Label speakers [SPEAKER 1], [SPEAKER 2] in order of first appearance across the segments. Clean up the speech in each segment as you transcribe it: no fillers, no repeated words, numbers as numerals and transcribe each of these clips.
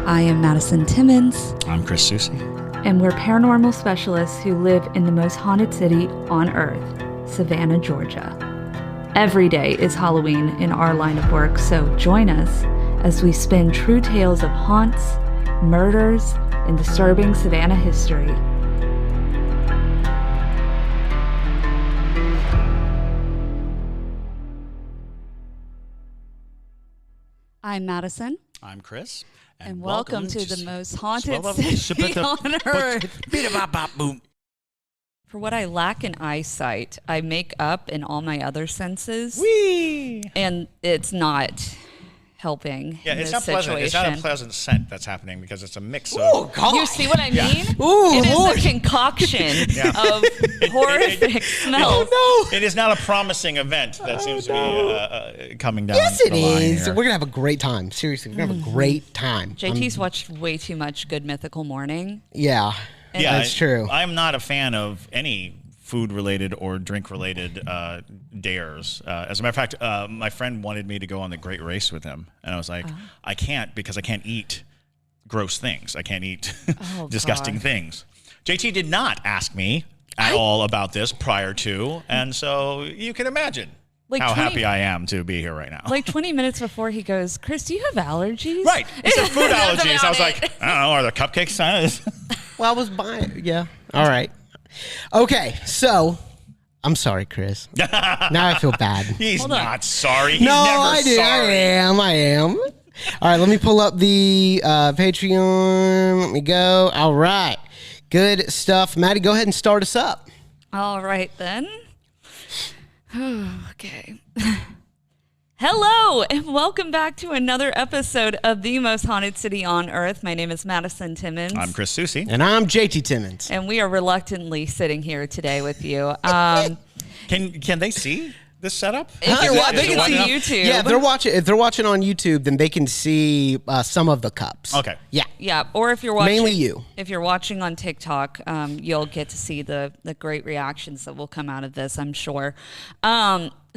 [SPEAKER 1] I am Madison Timmons.
[SPEAKER 2] I'm Chris Susie.
[SPEAKER 1] And we're paranormal specialists who live in the most haunted city on earth, Savannah, Georgia. Every day is Halloween in our line of work, so join us as we spin true tales of haunts, murders, and disturbing Savannah history. I'm Madison.
[SPEAKER 2] I'm Chris.
[SPEAKER 1] And welcome to the most haunted city on earth. For what I lack in eyesight, I make up in all my other senses.
[SPEAKER 2] Whee!
[SPEAKER 1] And it's not helping in this situation.
[SPEAKER 2] It's not a pleasant scent that's happening because it's a mix of...
[SPEAKER 3] Oh, God.
[SPEAKER 1] You see what I mean?
[SPEAKER 3] Yeah. Ooh,
[SPEAKER 1] it
[SPEAKER 3] Lord.
[SPEAKER 1] is a concoction of horrific smells.
[SPEAKER 3] Oh, no.
[SPEAKER 2] It is not a promising event that seems to be coming down.
[SPEAKER 3] Yes, it
[SPEAKER 2] the line
[SPEAKER 3] is.
[SPEAKER 2] here.
[SPEAKER 3] We're going to have a great time. Seriously, we're going to have a great time.
[SPEAKER 1] JT's watched way too much Good Mythical Morning.
[SPEAKER 3] Yeah, that's true.
[SPEAKER 2] I'm not a fan of any food-related or drink-related dares. As a matter of fact, my friend wanted me to go on the Great Race with him, and I was like, I can't because I can't eat gross things. I can't eat disgusting things. JT did not ask me at all about this prior to, and so you can imagine how happy I am to be here right now.
[SPEAKER 1] Like 20 minutes before he goes, Chris, do you have allergies?
[SPEAKER 2] Right. He said food allergies. I was like, I don't know, are there cupcakes?
[SPEAKER 3] Well, I was buying. Yeah. All right. Okay, so I'm sorry, Chris. Now I feel bad.
[SPEAKER 2] He's not sorry. He's never
[SPEAKER 3] I do.
[SPEAKER 2] sorry.
[SPEAKER 3] I am. All right, let me pull up the Patreon. Let me go. All right. Good stuff. Maddie, go ahead and start us up.
[SPEAKER 1] All right, then. Okay. Hello, and welcome back to another episode of The Most Haunted City on Earth. My name is Madison Timmons.
[SPEAKER 2] I'm Chris Susie.
[SPEAKER 3] And I'm JT Timmons.
[SPEAKER 1] And we are reluctantly sitting here today with you.
[SPEAKER 2] Can they see this setup?
[SPEAKER 1] They can see YouTube.
[SPEAKER 3] Yeah, if they're watching on YouTube, then they can see some of the cups.
[SPEAKER 2] Okay.
[SPEAKER 3] Yeah.
[SPEAKER 1] Yeah, or if you're watching,
[SPEAKER 3] mainly you.
[SPEAKER 1] If you're watching on TikTok, you'll get to see the great reactions that will come out of this, I'm sure.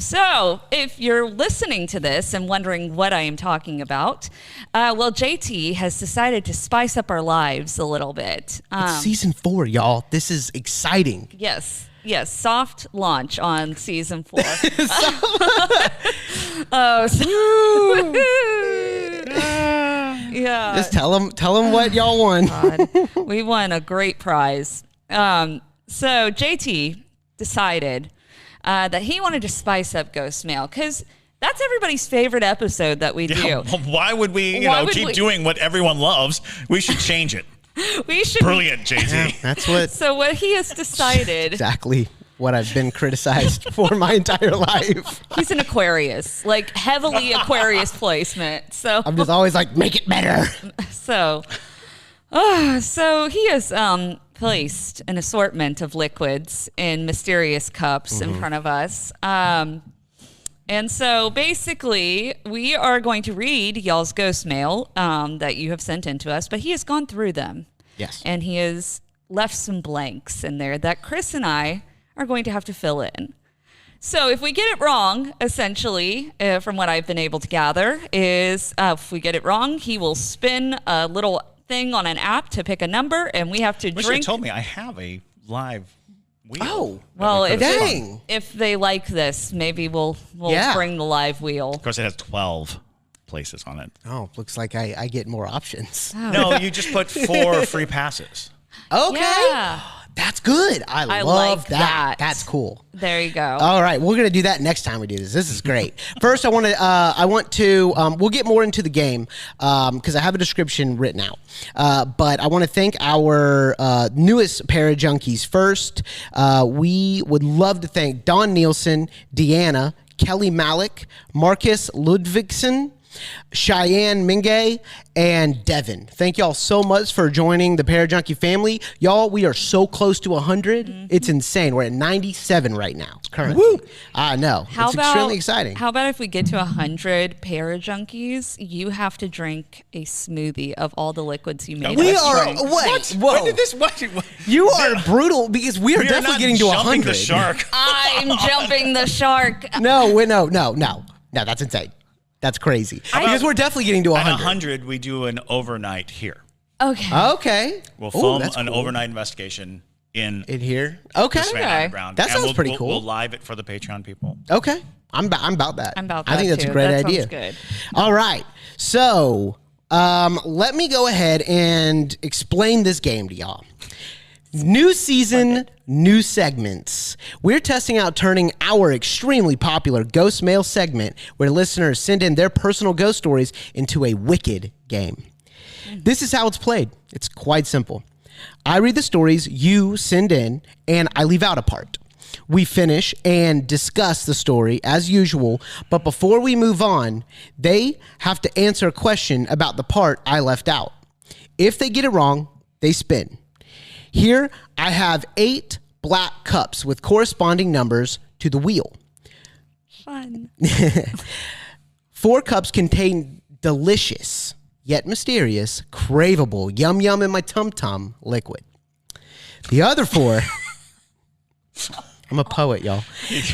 [SPEAKER 1] So if you're listening to this and wondering what I am talking about, well, JT has decided to spice up our lives a little bit.
[SPEAKER 3] It's season 4, y'all. This is exciting.
[SPEAKER 1] Yes, soft launch on season 4. Yeah.
[SPEAKER 3] Just tell them what y'all won.
[SPEAKER 1] God. We won a great prize. So JT decided that he wanted to spice up Ghostmail because that's everybody's favorite episode that we do.
[SPEAKER 2] Yeah, why would we keep doing what everyone loves? We should change it.
[SPEAKER 1] We should.
[SPEAKER 2] Brilliant, JT.
[SPEAKER 3] Yeah, that's what.
[SPEAKER 1] So what he has decided.
[SPEAKER 3] Exactly what I've been criticized for my entire life.
[SPEAKER 1] He's an Aquarius, like heavily Aquarius placement. So
[SPEAKER 3] I'm just always like, make it better.
[SPEAKER 1] So he has placed an assortment of liquids in mysterious cups in front of us. And so basically, we are going to read y'all's ghost mail that you have sent in to us, but he has gone through them.
[SPEAKER 3] Yes.
[SPEAKER 1] And he has left some blanks in there that Chris and I are going to have to fill in. So if we get it wrong, essentially, from what I've been able to gather, is if we get it wrong, he will spin a little thing on an app to pick a number, and we have to drink.
[SPEAKER 2] You told me I have a live wheel.
[SPEAKER 3] Oh,
[SPEAKER 1] well,
[SPEAKER 3] dang.
[SPEAKER 1] If they like this, maybe we'll bring the live wheel.
[SPEAKER 2] Of course, it has 12 places on it.
[SPEAKER 3] Oh, looks like I get more options.
[SPEAKER 1] Oh.
[SPEAKER 2] No, you just put 4 free passes.
[SPEAKER 3] Okay.
[SPEAKER 1] Yeah.
[SPEAKER 3] That's good. I love
[SPEAKER 1] like
[SPEAKER 3] that. That's cool.
[SPEAKER 1] There you go.
[SPEAKER 3] All right, we're gonna do that next time we do this. This is great. First, I want to. We'll get more into the game because I have a description written out. But I want to thank our newest pair of junkies. First, we would love to thank Don Nielsen, Deanna, Kelly Malik, Marcus Ludvigsen, Cheyenne Mingay, and Devin. Thank y'all so much for joining the Parajunkie family. Y'all, we are so close to 100. Mm-hmm. It's insane. We're at 97 right now. Currently. Woo! I know. It's extremely exciting.
[SPEAKER 1] How about if we get to 100 Parajunkies, you have to drink a smoothie of all the liquids you made.
[SPEAKER 3] We are.
[SPEAKER 1] Drink.
[SPEAKER 3] Wait. Whoa.
[SPEAKER 2] When did this? What?
[SPEAKER 3] You are brutal because we are definitely getting to 100.
[SPEAKER 2] The shark.
[SPEAKER 1] I'm jumping the shark.
[SPEAKER 3] No. That's insane. That's crazy. Because we're definitely getting to 100.
[SPEAKER 2] At 100, we do an overnight here.
[SPEAKER 3] Okay.
[SPEAKER 2] We'll film an overnight investigation in
[SPEAKER 3] here. Okay. That sounds pretty cool.
[SPEAKER 2] We'll live it for the Patreon people.
[SPEAKER 3] Okay. I'm about that.
[SPEAKER 1] I'm about that.
[SPEAKER 3] I think that's
[SPEAKER 1] too.
[SPEAKER 3] a great
[SPEAKER 1] that
[SPEAKER 3] idea.
[SPEAKER 1] Sounds good.
[SPEAKER 3] All right. So let me go ahead and explain this game to y'all. New season, new segments. We're testing out turning our extremely popular Ghost Mail segment, where listeners send in their personal ghost stories, into a wicked game. This is how it's played. It's quite simple. I read the stories you send in, and I leave out a part. We finish and discuss the story as usual, but before we move on, they have to answer a question about the part I left out. If they get it wrong, they spin. Here, I have 8 black cups with corresponding numbers to the wheel.
[SPEAKER 1] Fun.
[SPEAKER 3] 4 cups contain delicious, yet mysterious, craveable, yum yum in my tum-tum liquid. The other 4... I'm a poet, y'all.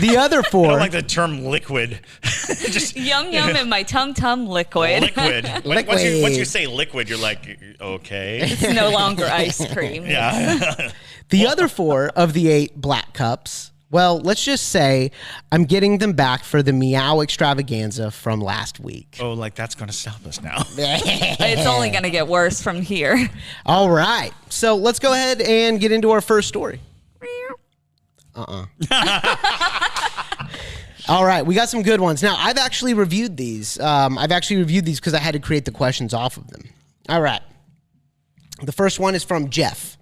[SPEAKER 3] The other 4...
[SPEAKER 2] I don't like the term liquid.
[SPEAKER 1] Just yum yum in my tum-tum liquid.
[SPEAKER 2] Liquid. Once you say liquid, you're like, okay.
[SPEAKER 1] It's no longer ice cream.
[SPEAKER 2] Yeah.
[SPEAKER 3] The other 4 of the 8 black cups, well, let's just say I'm getting them back for the meow extravaganza from last week.
[SPEAKER 2] Oh, like that's going to stop us now.
[SPEAKER 1] It's only going to get worse from here.
[SPEAKER 3] All right. So let's go ahead and get into our first story. All right, we got some good ones. Now, I've actually reviewed these. Because I had to create the questions off of them. All right. The first one is from Jeff.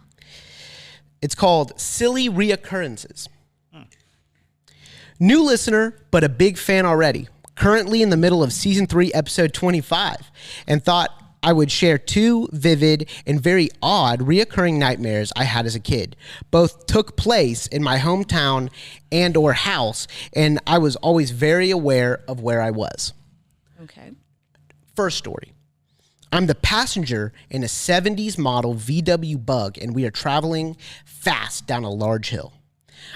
[SPEAKER 3] It's called Silly Reoccurrences. New listener, but a big fan already. Currently in the middle of Season 3, Episode 25, and thought I would share 2 vivid and very odd reoccurring nightmares I had as a kid. Both took place in my hometown and or house, and I was always very aware of where I was.
[SPEAKER 1] Okay.
[SPEAKER 3] First story. I'm the passenger in a 70s model VW Bug, and we are traveling fast down a large hill.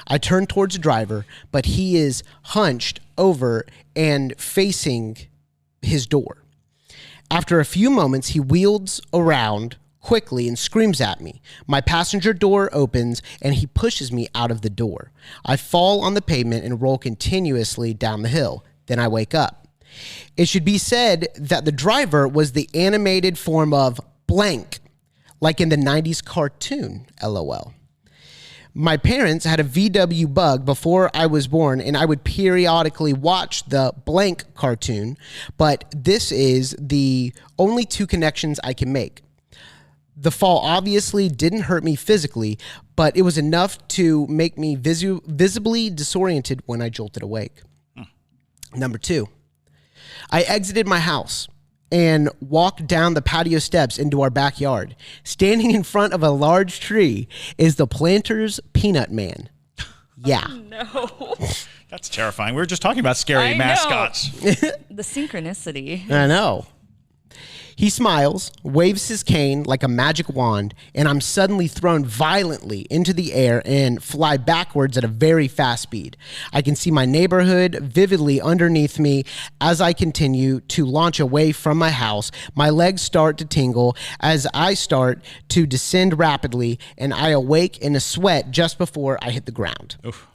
[SPEAKER 3] I turn towards the driver, but he is hunched over and facing his door. After a few moments, he wheels around quickly and screams at me. My passenger door opens, and he pushes me out of the door. I fall on the pavement and roll continuously down the hill. Then I wake up. It should be said that the driver was the animated form of blank, like in the 90s cartoon, LOL. My parents had a VW Bug before I was born, and I would periodically watch the blank cartoon, but this is the only 2 connections I can make. The fall obviously didn't hurt me physically, but it was enough to make me visibly disoriented when I jolted awake. Number 2, I exited my house and walked down the patio steps into our backyard. Standing in front of a large tree is the planter's peanut man. Yeah.
[SPEAKER 1] Oh, no.
[SPEAKER 2] That's terrifying. We were just talking about scary mascots.
[SPEAKER 1] The synchronicity.
[SPEAKER 3] I know. He smiles, waves his cane like a magic wand, and I'm suddenly thrown violently into the air and fly backwards at a very fast speed. I can see my neighborhood vividly underneath me as I continue to launch away from my house. My legs start to tingle as I start to descend rapidly, and I awake in a sweat just before I hit the ground.
[SPEAKER 2] Oof.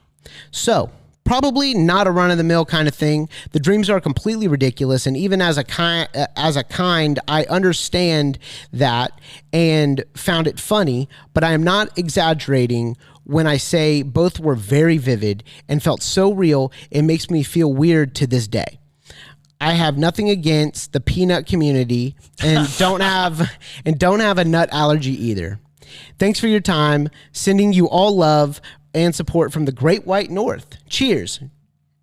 [SPEAKER 3] So, probably not a run-of-the-mill kind of thing. The dreams are completely ridiculous, and even as a kind, I understand that and found it funny, but I am not exaggerating when I say both were very vivid and felt so real, it makes me feel weird to this day. I have nothing against the peanut community and don't have a nut allergy either. Thanks for your time. Sending you all love and support from the Great White North. Cheers.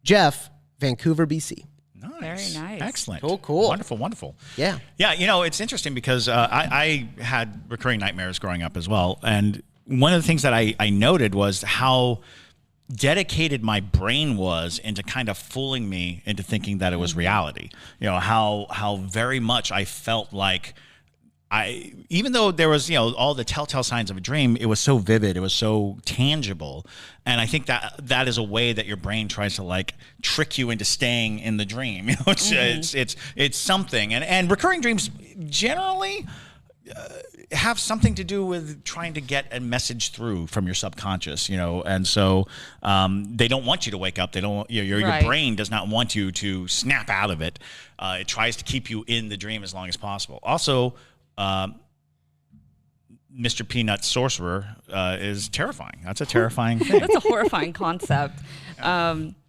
[SPEAKER 3] Jeff, Vancouver, BC.
[SPEAKER 2] Nice.
[SPEAKER 1] Very nice.
[SPEAKER 2] Excellent.
[SPEAKER 3] Cool.
[SPEAKER 2] Wonderful.
[SPEAKER 3] Yeah.
[SPEAKER 2] Yeah, it's interesting because I had recurring nightmares growing up as well. And one of the things that I noted was how dedicated my brain was into kind of fooling me into thinking that it was reality. How very much I felt like even though there was, all the telltale signs of a dream, it was so vivid, it was so tangible, and I think that is a way that your brain tries to like trick you into staying in the dream. It's something, and recurring dreams generally have something to do with trying to get a message through from your subconscious, and so they don't want you to wake up. They don't. Your brain does not want you to snap out of it. It tries to keep you in the dream as long as possible. Also, Mr. Peanut Sorcerer is terrifying. That's a terrifying thing.
[SPEAKER 1] That's a horrifying concept.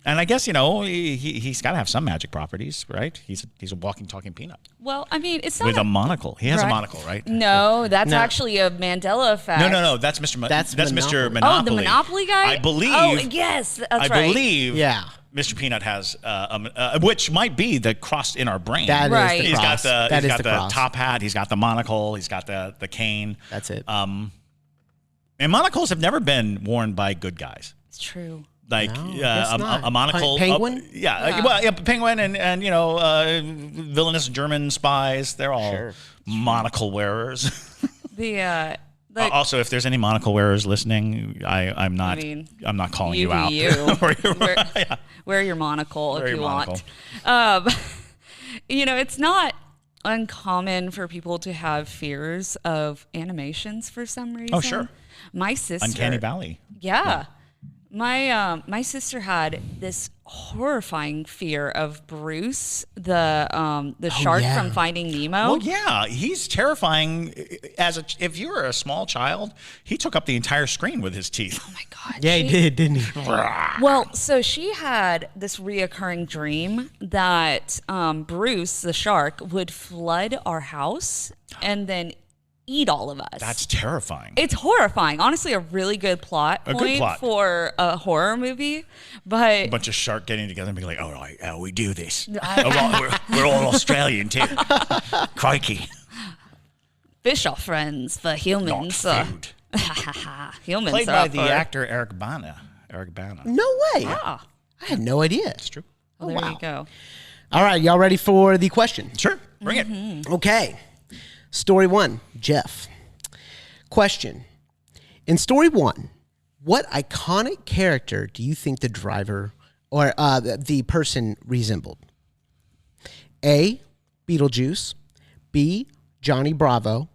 [SPEAKER 2] And I guess, he's got to have some magic properties, right? He's a walking, talking peanut.
[SPEAKER 1] Well, I mean, it's not
[SPEAKER 2] with a monocle. He has a monocle, right?
[SPEAKER 1] No, that's actually a Mandela effect.
[SPEAKER 2] No. That's Mr. That's Mr. Monopoly.
[SPEAKER 1] Oh, the Monopoly guy?
[SPEAKER 2] I believe.
[SPEAKER 1] Oh, yes, that's right.
[SPEAKER 2] I believe.
[SPEAKER 3] Yeah.
[SPEAKER 2] Mr. Peanut has, which might be the cross in our brain.
[SPEAKER 3] That is the cross.
[SPEAKER 2] He's got the top hat. He's got the monocle. He's got the cane.
[SPEAKER 3] That's it.
[SPEAKER 2] And monocles have never been worn by good guys.
[SPEAKER 1] It's true.
[SPEAKER 2] Like a monocle,
[SPEAKER 3] penguin.
[SPEAKER 2] penguin, and villainous German spies. They're all monocle wearers. Also, if there's any monocle wearers listening, I'm not calling you out.
[SPEAKER 1] Wear your monocle if you want. It's not uncommon for people to have fears of animations for some reason.
[SPEAKER 2] Oh, sure.
[SPEAKER 1] My sister,
[SPEAKER 2] Uncanny Valley.
[SPEAKER 1] Yeah. My sister had this horrifying fear of Bruce, the shark from Finding Nemo.
[SPEAKER 2] Well, yeah, he's terrifying. If you were a small child, he took up the entire screen with his teeth.
[SPEAKER 1] Oh my God!
[SPEAKER 3] Yeah, he did, didn't he?
[SPEAKER 1] Well, so she had this reoccurring dream that Bruce, the shark, would flood our house and then eat all of us.
[SPEAKER 2] That's terrifying.
[SPEAKER 1] It's horrifying. Honestly, a really good plot for a horror movie. But
[SPEAKER 2] a bunch of shark getting together and being like, "Oh, right, how we do this? We're all Australian too." Crikey.
[SPEAKER 1] Fish are friends for humans.
[SPEAKER 2] Not food.
[SPEAKER 1] Humans
[SPEAKER 2] played
[SPEAKER 1] are
[SPEAKER 2] by the actor Eric Bana.
[SPEAKER 3] No way.
[SPEAKER 1] Ah.
[SPEAKER 3] I had no idea.
[SPEAKER 2] It's true.
[SPEAKER 1] Well, there you go.
[SPEAKER 3] All right, y'all ready for the question?
[SPEAKER 2] Sure. Bring it.
[SPEAKER 3] Okay. Story 1, Jeff. Question. In story 1, what iconic character do you think the driver or the person resembled? A, Beetlejuice. B, Johnny Bravo.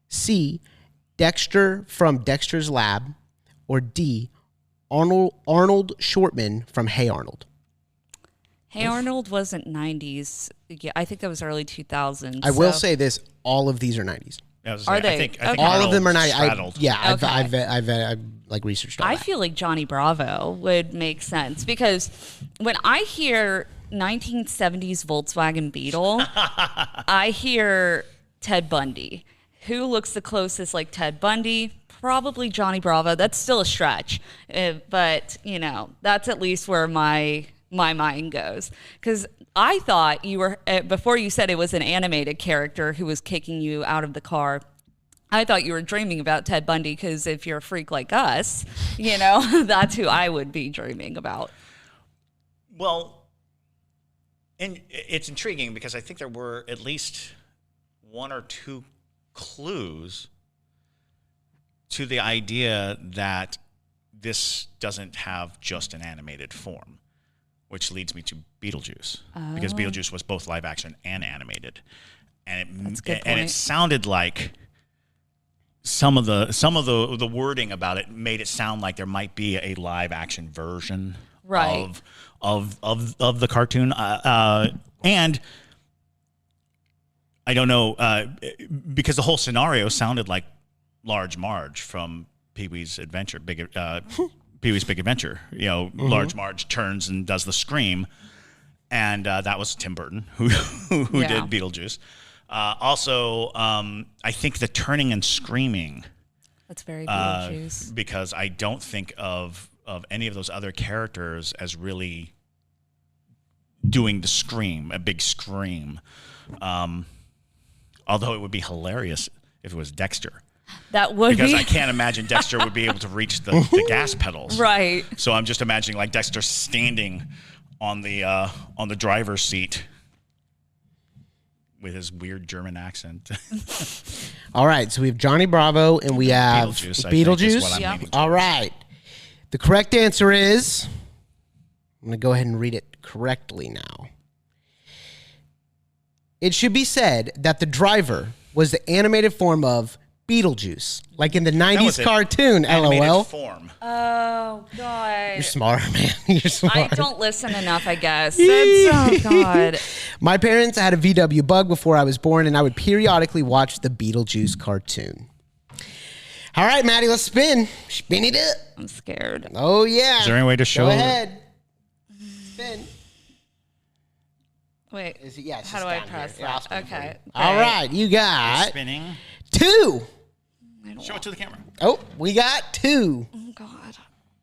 [SPEAKER 3] C, Dexter from Dexter's Lab. Or D, Arnold Shortman from Hey Arnold.
[SPEAKER 1] Hey Arnold wasn't 90s. Yeah, I think that was early 2000s.
[SPEAKER 3] I will say this. All of these are 90s.
[SPEAKER 1] Are they?
[SPEAKER 2] I think
[SPEAKER 3] all of them are 90s.
[SPEAKER 2] I've
[SPEAKER 3] I've researched all
[SPEAKER 1] I
[SPEAKER 3] that.
[SPEAKER 1] feel like Johnny Bravo would make sense because when I hear 1970s Volkswagen Beetle, I hear Ted Bundy. Who looks the closest like Ted Bundy? Probably Johnny Bravo. That's still a stretch. But, that's at least where my mind goes. Because I thought you were, before you said it was an animated character who was kicking you out of the car, I thought you were dreaming about Ted Bundy because if you're a freak like us, that's who I would be dreaming about.
[SPEAKER 2] Well, and it's intriguing because I think there were at least one or two clues to the idea that this doesn't have just an animated form, which leads me to Beetlejuice, because Beetlejuice was both live action and animated, and it sounded like some of the wording about it made it sound like there might be a live action version of the cartoon, and I don't know because the whole scenario sounded like Large Marge from Pee-wee's Adventure, Pee-wee's Big Adventure. Large Marge turns and does the scream, and that was Tim Burton who did Beetlejuice. Also, I think the turning and screaming.
[SPEAKER 1] That's very Beetlejuice.
[SPEAKER 2] Because I don't think of any of those other characters as really doing the scream, a big scream. Although it would be hilarious if it was Dexter.
[SPEAKER 1] That would
[SPEAKER 2] because
[SPEAKER 1] be.
[SPEAKER 2] I can't imagine Dexter would be able to reach the gas pedals.
[SPEAKER 1] Right.
[SPEAKER 2] So I'm just imagining like Dexter standing on the driver's seat with his weird German accent.
[SPEAKER 3] All right, so we have Johnny Bravo and we have
[SPEAKER 2] Beetlejuice.
[SPEAKER 3] Beetlejuice.
[SPEAKER 2] I think is what I'm leaning
[SPEAKER 3] All
[SPEAKER 2] towards.
[SPEAKER 3] right. The correct answer is, I'm going to go ahead and read it correctly now. It should be said that the driver was the animated form of Beetlejuice, like in the 90s cartoon,
[SPEAKER 2] Animated
[SPEAKER 3] LOL.
[SPEAKER 2] form.
[SPEAKER 1] Oh, God.
[SPEAKER 3] You're smart, man. You're smart.
[SPEAKER 1] I don't listen enough, I guess. Oh, God.
[SPEAKER 3] My parents had a VW Bug before I was born, and I would periodically watch the Beetlejuice cartoon. All right, Maddie, let's spin. Spin it up.
[SPEAKER 1] I'm scared.
[SPEAKER 3] Oh, yeah.
[SPEAKER 2] Is there any way to show?
[SPEAKER 3] Go ahead. Spin.
[SPEAKER 1] Wait.
[SPEAKER 3] Is it, yeah, it's
[SPEAKER 1] how
[SPEAKER 3] just
[SPEAKER 1] do I
[SPEAKER 3] down
[SPEAKER 1] press
[SPEAKER 3] here. Yeah, I'll
[SPEAKER 1] that?
[SPEAKER 3] spin for
[SPEAKER 1] Okay.
[SPEAKER 3] you. All right, you got
[SPEAKER 2] Spinning.
[SPEAKER 3] 2.
[SPEAKER 2] Show it to the camera.
[SPEAKER 3] Oh, we got 2.
[SPEAKER 1] Oh, God.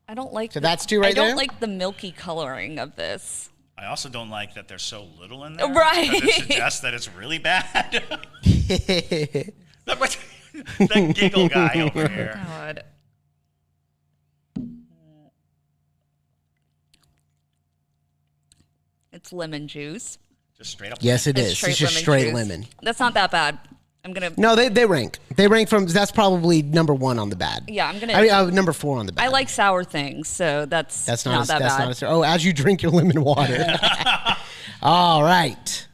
[SPEAKER 1] I don't like
[SPEAKER 3] So that's 2 right
[SPEAKER 1] I don't
[SPEAKER 3] there?
[SPEAKER 1] like the milky coloring of this.
[SPEAKER 2] I also don't like that there's so little in there.
[SPEAKER 1] Right.
[SPEAKER 2] Because it suggests that it's really bad. That giggle guy over here.
[SPEAKER 1] God. It's lemon juice.
[SPEAKER 2] Just straight up.
[SPEAKER 3] Yes, it
[SPEAKER 1] It's
[SPEAKER 3] is. It's just straight
[SPEAKER 1] juice.
[SPEAKER 3] lemon.
[SPEAKER 1] That's not that bad. I'm gonna.
[SPEAKER 3] No, they rank. They rank from, that's probably number 1 on the bad.
[SPEAKER 1] Yeah, I'm gonna.
[SPEAKER 3] I mean, number 4 on the bad.
[SPEAKER 1] I like sour things, so that's not that bad.
[SPEAKER 3] Oh, as you drink your lemon water. All right.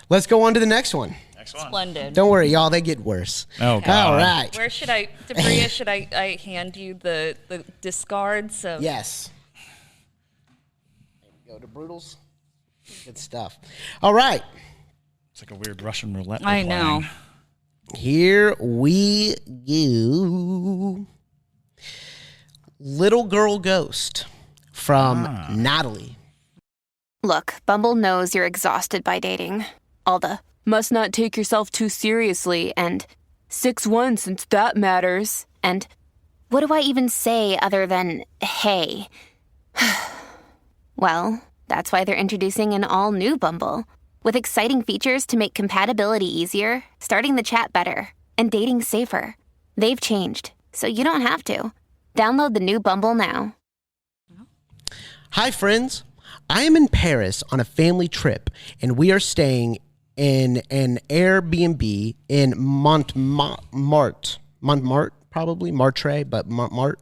[SPEAKER 3] Let's go on to the next one.
[SPEAKER 2] Next one.
[SPEAKER 1] Splendid.
[SPEAKER 3] Don't worry, y'all. They get worse.
[SPEAKER 2] Oh, God.
[SPEAKER 3] All right.
[SPEAKER 1] Where should I, Debria? Should I hand you the discard? So
[SPEAKER 3] Yes. There we go to Brutals. Good stuff. All right.
[SPEAKER 2] It's like a weird Russian roulette.
[SPEAKER 1] I
[SPEAKER 2] we're
[SPEAKER 1] know.
[SPEAKER 2] playing.
[SPEAKER 3] Here we go. Little Girl Ghost from Natalie.
[SPEAKER 4] Look, Bumble knows you're exhausted by dating. All the must not take yourself too seriously and 6'1" since that matters. And what do I even say other than hey? Well, that's why they're introducing an all-new Bumble with exciting features to make compatibility easier, starting the chat better, and dating safer. They've changed, so you don't have to. Download the new Bumble now.
[SPEAKER 3] Hi, friends. I am in Paris on a family trip, and we are staying in an Airbnb in Montmartre, probably Martre, but Montmartre.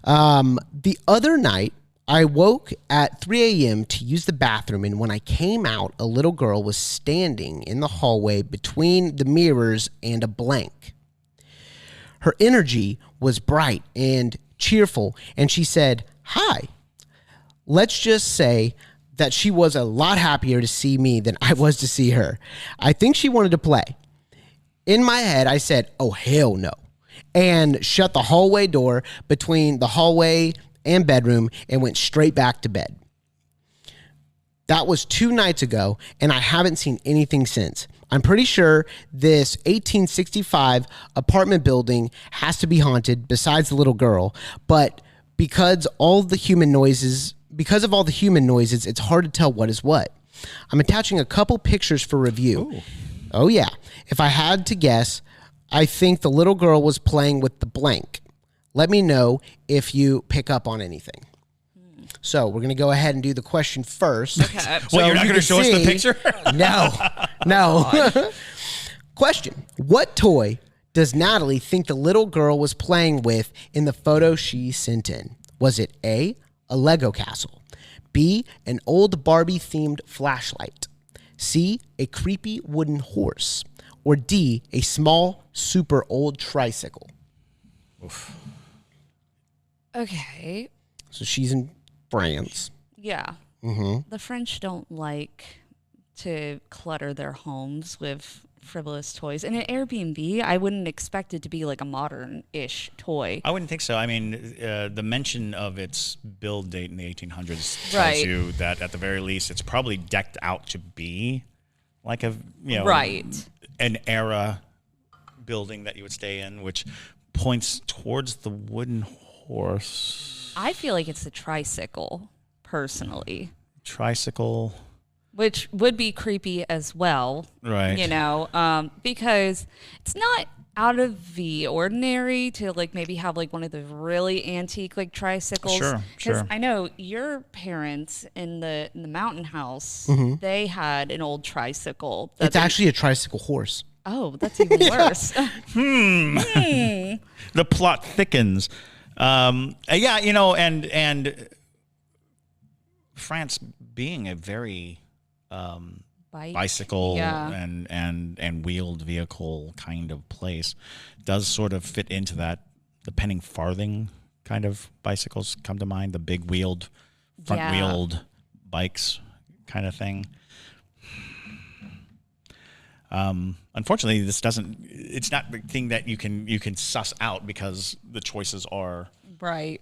[SPEAKER 3] The other night, I woke at 3 a.m. to use the bathroom, and when I came out, a little girl was standing in the hallway between the mirrors and a blank. Her energy was bright and cheerful, and she said, "Hi." Let's just say that she was a lot happier to see me than I was to see her. I think she wanted to play. In my head, I said, "Oh, hell no," and shut the hallway door between the hallway and bedroom and went straight back to bed. That was 2 nights ago, and I haven't seen anything since. I'm pretty sure this 1865 apartment building has to be haunted besides the little girl, but because of all the human noises, it's hard to tell what is what. I'm attaching a couple pictures for review. Ooh. Oh yeah. If I had to guess, I think the little girl was playing with the blank. Let me know if you pick up on anything. So we're going to go ahead and do the question first.
[SPEAKER 1] Okay.
[SPEAKER 2] Well, you're not going to show us the picture?
[SPEAKER 3] No. Question. What toy does Natalie think the little girl was playing with in the photo she sent in? Was it A, a Lego castle, B, an old Barbie-themed flashlight, C, a creepy wooden horse, or D, a small, super old tricycle?
[SPEAKER 2] Oof.
[SPEAKER 1] Okay.
[SPEAKER 3] So she's in France.
[SPEAKER 1] Yeah.
[SPEAKER 3] Mm-hmm.
[SPEAKER 1] The French don't like to clutter their homes with frivolous toys. And an Airbnb, I wouldn't expect it to be like a modern-ish toy.
[SPEAKER 2] I wouldn't think so. I mean, the mention of its build date in the 1800s tells
[SPEAKER 1] Right.
[SPEAKER 2] you that at the very least, it's probably decked out to be like a
[SPEAKER 1] Right.
[SPEAKER 2] an era building that you would stay in, which points towards the wooden horse.
[SPEAKER 1] I feel like it's a tricycle, personally,
[SPEAKER 2] Tricycle.
[SPEAKER 1] which would be creepy as well.
[SPEAKER 2] Right.
[SPEAKER 1] You know, because it's not out of the ordinary to like maybe have like one of the really antique like tricycles.
[SPEAKER 2] Sure.
[SPEAKER 1] I know your parents in the mountain house, they had an old tricycle.
[SPEAKER 3] It's actually a tricycle horse.
[SPEAKER 1] Oh, that's even worse.
[SPEAKER 2] The plot thickens. And France being a very bicycle and wheeled vehicle kind of place does sort of fit into that. The penny farthing kind of bicycles come to mind. The big wheeled, front wheeled bikes kind of thing. Unfortunately, it's not the thing that you can suss out because the choices are
[SPEAKER 1] right.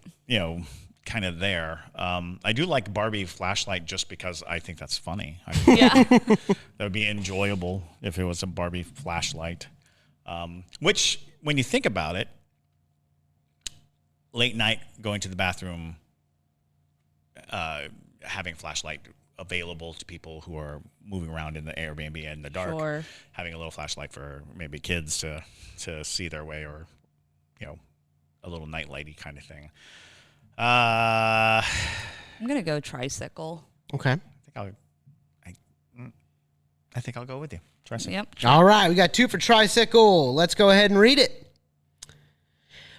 [SPEAKER 2] Kind of there. I do like Barbie flashlight just because I think that's funny. That would be enjoyable if it was a Barbie flashlight. Which, when you think about it, late night going to the bathroom, having flashlight available to people who are moving around in the Airbnb in the dark, having a little flashlight for maybe kids to see their way, or a little night lighty kind of thing. I'm
[SPEAKER 1] gonna go tricycle.
[SPEAKER 3] Okay.
[SPEAKER 2] I think I'll go with you. Tricycle.
[SPEAKER 1] Yep.
[SPEAKER 3] All right, we got 2 for tricycle. Let's go ahead and read it.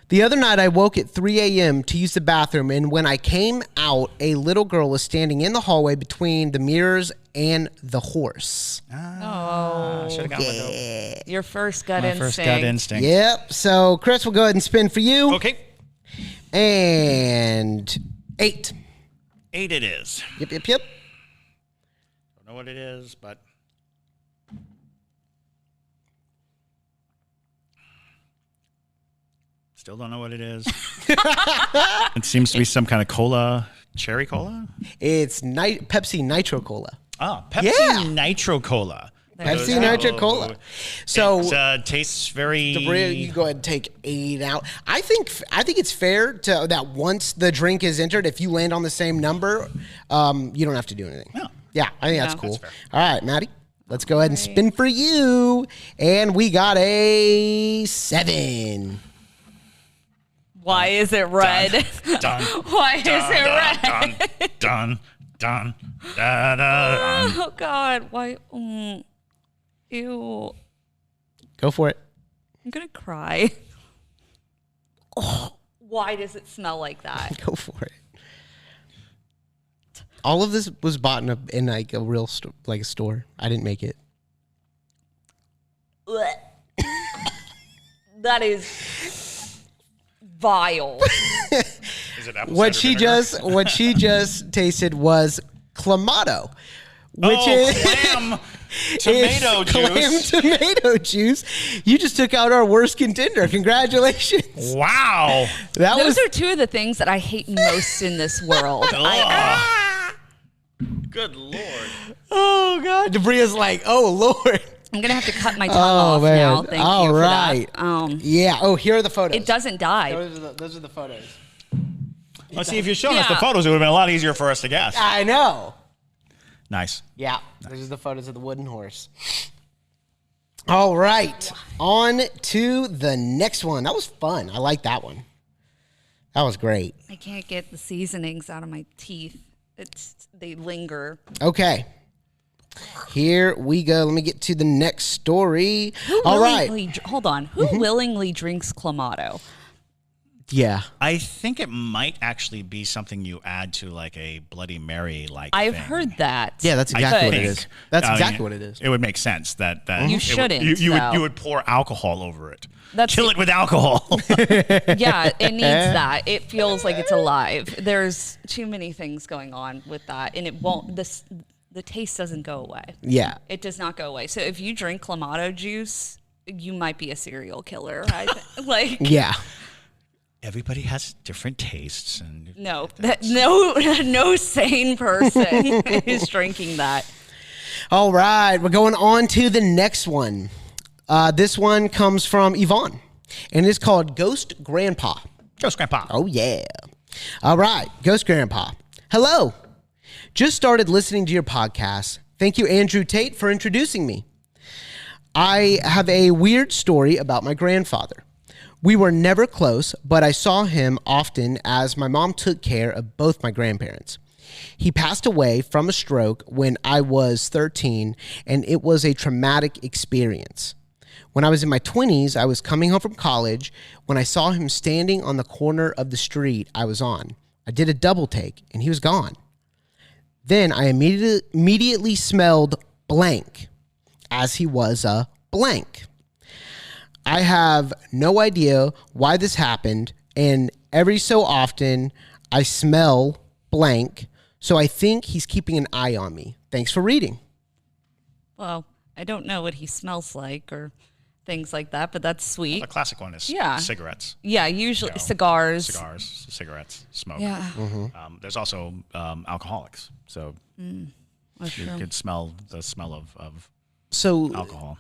[SPEAKER 3] The other night, I woke at 3 a.m. to use the bathroom, and when I came out, a little girl was standing in the hallway between the mirrors and the horse.
[SPEAKER 2] Should have gone with
[SPEAKER 1] your first gut
[SPEAKER 2] my
[SPEAKER 1] instinct.
[SPEAKER 2] first gut instinct.
[SPEAKER 3] Yep. So, Chris, we'll go ahead and spin for you.
[SPEAKER 2] Okay.
[SPEAKER 3] And 8.
[SPEAKER 2] 8 it is.
[SPEAKER 3] Yep.
[SPEAKER 2] Don't know what it is, but still don't know what it is. It seems to be some kind of cola, cherry cola.
[SPEAKER 3] It's Pepsi Nitro Cola.
[SPEAKER 2] Oh, Pepsi Nitro Cola.
[SPEAKER 3] Pepsi Nitro Cola. So
[SPEAKER 2] it tastes very.
[SPEAKER 3] You go ahead and take 8 out. I think it's fair to that once the drink is entered, if you land on the same number, you don't have to do anything.
[SPEAKER 2] No.
[SPEAKER 3] Yeah, I think that's cool.
[SPEAKER 2] That's fair.
[SPEAKER 3] All right, Maddie, let's go ahead and spin for you, and we got a 7.
[SPEAKER 1] Why is it red?
[SPEAKER 2] Dun.
[SPEAKER 1] Why is it red?
[SPEAKER 2] Dun. Dun. Da, da, dun.
[SPEAKER 1] Oh God! Why? Ew!
[SPEAKER 3] Go for it.
[SPEAKER 1] I'm gonna cry. Oh, why does it smell like that?
[SPEAKER 3] Go for it. All of this was bought in like a real a store. I didn't make it.
[SPEAKER 1] That is vile.
[SPEAKER 2] Is it apple
[SPEAKER 3] What
[SPEAKER 2] cider
[SPEAKER 3] she
[SPEAKER 2] vinegar?
[SPEAKER 3] just tasted was Clamato, which is
[SPEAKER 2] clam tomato juice.
[SPEAKER 3] Clam tomato juice. You just took out our worst contender. Congratulations.
[SPEAKER 2] Wow.
[SPEAKER 1] Those are 2 of the things that I hate most in this world.
[SPEAKER 2] Good Lord.
[SPEAKER 3] Oh God. Debria's like, oh Lord.
[SPEAKER 1] I'm gonna have to cut my tongue off now. Thank you for that.
[SPEAKER 3] Yeah. Oh, here are the photos.
[SPEAKER 1] It doesn't die.
[SPEAKER 3] Those are the photos.
[SPEAKER 2] Let's see, if you'd shown us the photos, it would have been a lot easier for us to guess.
[SPEAKER 3] I know.
[SPEAKER 2] Nice.
[SPEAKER 3] Yeah. Those are the photos of the wooden horse. All right. On to the next one. That was fun. I like that one. That was great.
[SPEAKER 1] I can't get the seasonings out of my teeth. They linger.
[SPEAKER 3] Okay. Here we go. Let me get to the next story. All right.
[SPEAKER 1] Hold on. Who willingly drinks Clamato?
[SPEAKER 3] Yeah.
[SPEAKER 2] I think it might actually be something you add to like a Bloody Mary
[SPEAKER 1] I've heard that.
[SPEAKER 3] Yeah, that's exactly what it is. That's exactly what it is.
[SPEAKER 2] It would make sense that
[SPEAKER 1] you shouldn't.
[SPEAKER 2] You would pour alcohol over it. Kill it with alcohol.
[SPEAKER 1] Yeah, it needs that. It feels like it's alive. There's too many things going on with that, and it won't. The taste doesn't go away.
[SPEAKER 3] Yeah.
[SPEAKER 1] It does not go away. So if you drink Clamato juice, you might be a serial killer.
[SPEAKER 3] Yeah.
[SPEAKER 2] Everybody has different tastes, and
[SPEAKER 1] no sane person is drinking that.
[SPEAKER 3] All right, we're going on to the next one. This one comes from Yvonne, and it's called Ghost Grandpa.
[SPEAKER 2] Ghost Grandpa.
[SPEAKER 3] Oh, yeah. All right, Ghost Grandpa. Hello. Just started listening to your podcast. Thank you, Andrew Tate, for introducing me. I have a weird story about my grandfather. We were never close, but I saw him often as my mom took care of both my grandparents. He passed away from a stroke when I was 13, and it was a traumatic experience. When I was in my 20s, I was coming home from college when I saw him standing on the corner of the street I was on. I did a double take, and he was gone. Then I immediately smelled blank, as he was a blank. I have no idea why this happened, and every so often I smell blank, so I think he's keeping an eye on me. Thanks for reading.
[SPEAKER 1] Well, I don't know what he smells like or things like that, but that's sweet.
[SPEAKER 2] A classic one is cigarettes.
[SPEAKER 1] Yeah, usually cigars,
[SPEAKER 2] cigarettes, smoke.
[SPEAKER 1] Yeah.
[SPEAKER 3] Mm-hmm.
[SPEAKER 2] There's also alcoholics, so you could smell the smell of alcohol.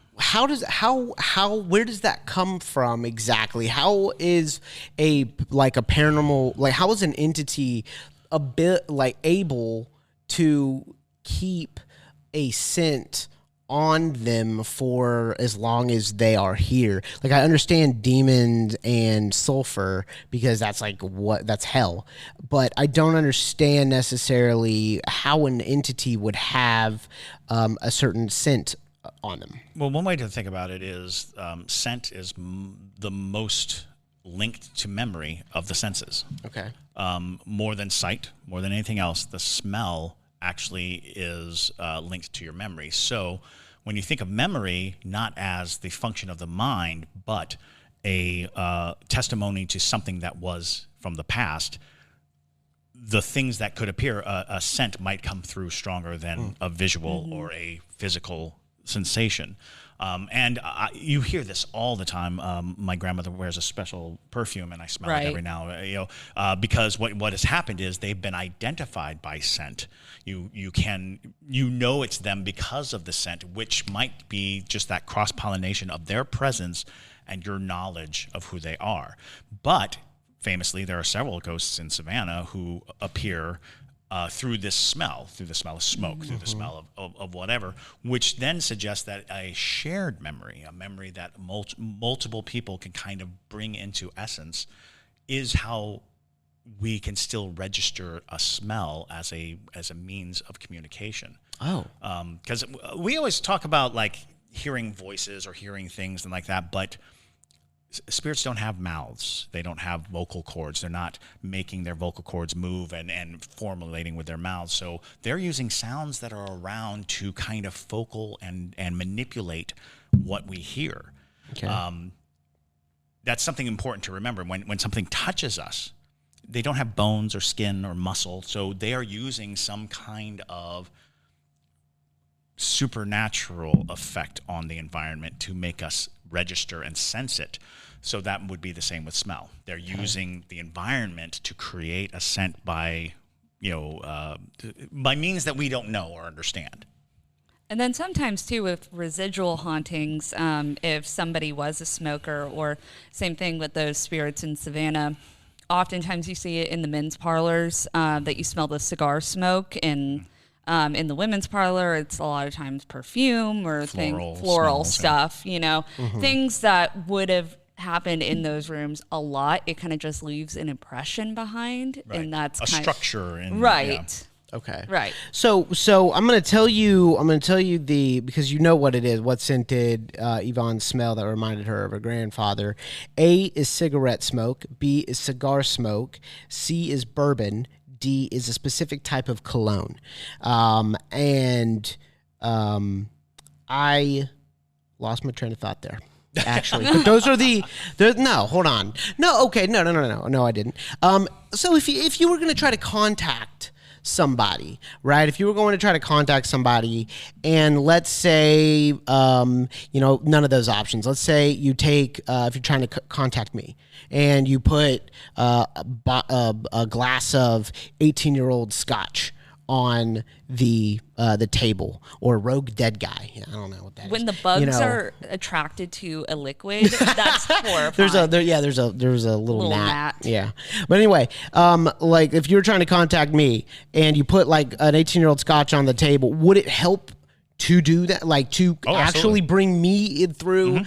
[SPEAKER 3] Where does that come from exactly? How is a paranormal, like how is an entity a bit like able to keep a scent on them for as long as they are here? Like, I understand demons and sulfur because that's that's hell, but I don't understand necessarily how an entity would have a certain scent on them.
[SPEAKER 2] Well, one way to think about it is scent is the most linked to memory of the senses.
[SPEAKER 3] Okay.
[SPEAKER 2] More than sight, more than anything else, the smell actually is linked to your memory. So when you think of memory, not as the function of the mind, but a testimony to something that was from the past, the things that could appear, a scent might come through stronger than a visual or a physical sensation. And you hear this all the time. My grandmother wears a special perfume, and I smell it every now, because what has happened is they've been identified by scent. You know it's them because of the scent, which might be just that cross-pollination of their presence and your knowledge of who they are. But famously, there are several ghosts in Savannah who appear through the smell of smoke, through the smell of whatever, which then suggests that a shared memory, a memory that multiple people can kind of bring into essence, is how we can still register a smell as a means of communication.
[SPEAKER 3] Oh.
[SPEAKER 2] Because we always talk about like hearing voices or hearing things and like that, but spirits don't have mouths. They don't have vocal cords. They're not making their vocal cords move and formulating with their mouths. So they're using sounds that are around to kind of focal and manipulate what we hear. Okay. That's something important to remember. When something touches us, they don't have bones or skin or muscle. So they are using some kind of supernatural effect on the environment to make us register and sense it. So that would be the same with smell. They're using the environment to create a scent by means that we don't know or understand.
[SPEAKER 1] And then sometimes too with residual hauntings, if somebody was a smoker, or same thing with those spirits in Savannah, oftentimes you see it in the men's parlors, that you smell the cigar smoke, and in the women's parlor, it's a lot of times perfume or floral stuff, things that would have happened in those rooms a lot. It kind of just leaves an impression behind, and that's
[SPEAKER 2] structure.
[SPEAKER 1] Right.
[SPEAKER 2] Yeah.
[SPEAKER 3] Okay.
[SPEAKER 1] Right.
[SPEAKER 3] So I'm going to tell you because you know what it is, what scent did Yvonne smell that reminded her of her grandfather. A is cigarette smoke. B is cigar smoke. C is bourbon. D is a specific type of cologne. I lost my train of thought there, actually. But those are no, hold on. No, okay, no, I didn't. So if you were going to try to contact somebody, right? If you were going to try to contact somebody, and let's say, none of those options. Let's say you take, if you're trying to contact me, and you put a glass of 18-year-old scotch on the table, or rogue dead guy. I don't know what that is.
[SPEAKER 1] When the bugs are attracted to a liquid, that's horrifying.
[SPEAKER 3] There's a little gnat. Yeah. But anyway, like if you're trying to contact me and you put like an 18-year-old scotch on the table, would it help to do that? Like to actually bring me through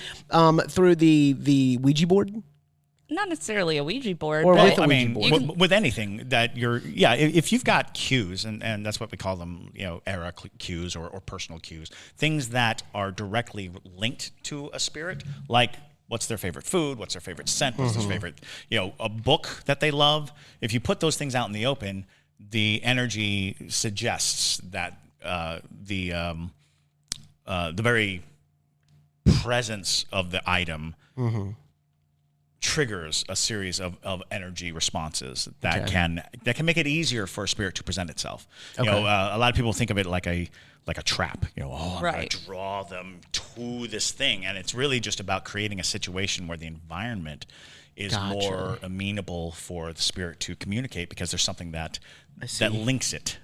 [SPEAKER 3] through the Ouija board?
[SPEAKER 1] not necessarily a Ouija board.
[SPEAKER 3] Or
[SPEAKER 1] but
[SPEAKER 3] with a Ouija board.
[SPEAKER 2] With anything that if you've got cues, and that's what we call them, era cues or personal cues, things that are directly linked to a spirit, like what's their favorite food, what's their favorite scent, what's their favorite, a book that they love. If you put those things out in the open, the energy suggests that the very presence of the item triggers a series of energy responses that can make it easier for a spirit to present itself. A lot of people think of it like a trap. I'm going to draw them to this thing, and it's really just about creating a situation where the environment is more amenable for the spirit to communicate, because there's something that links it.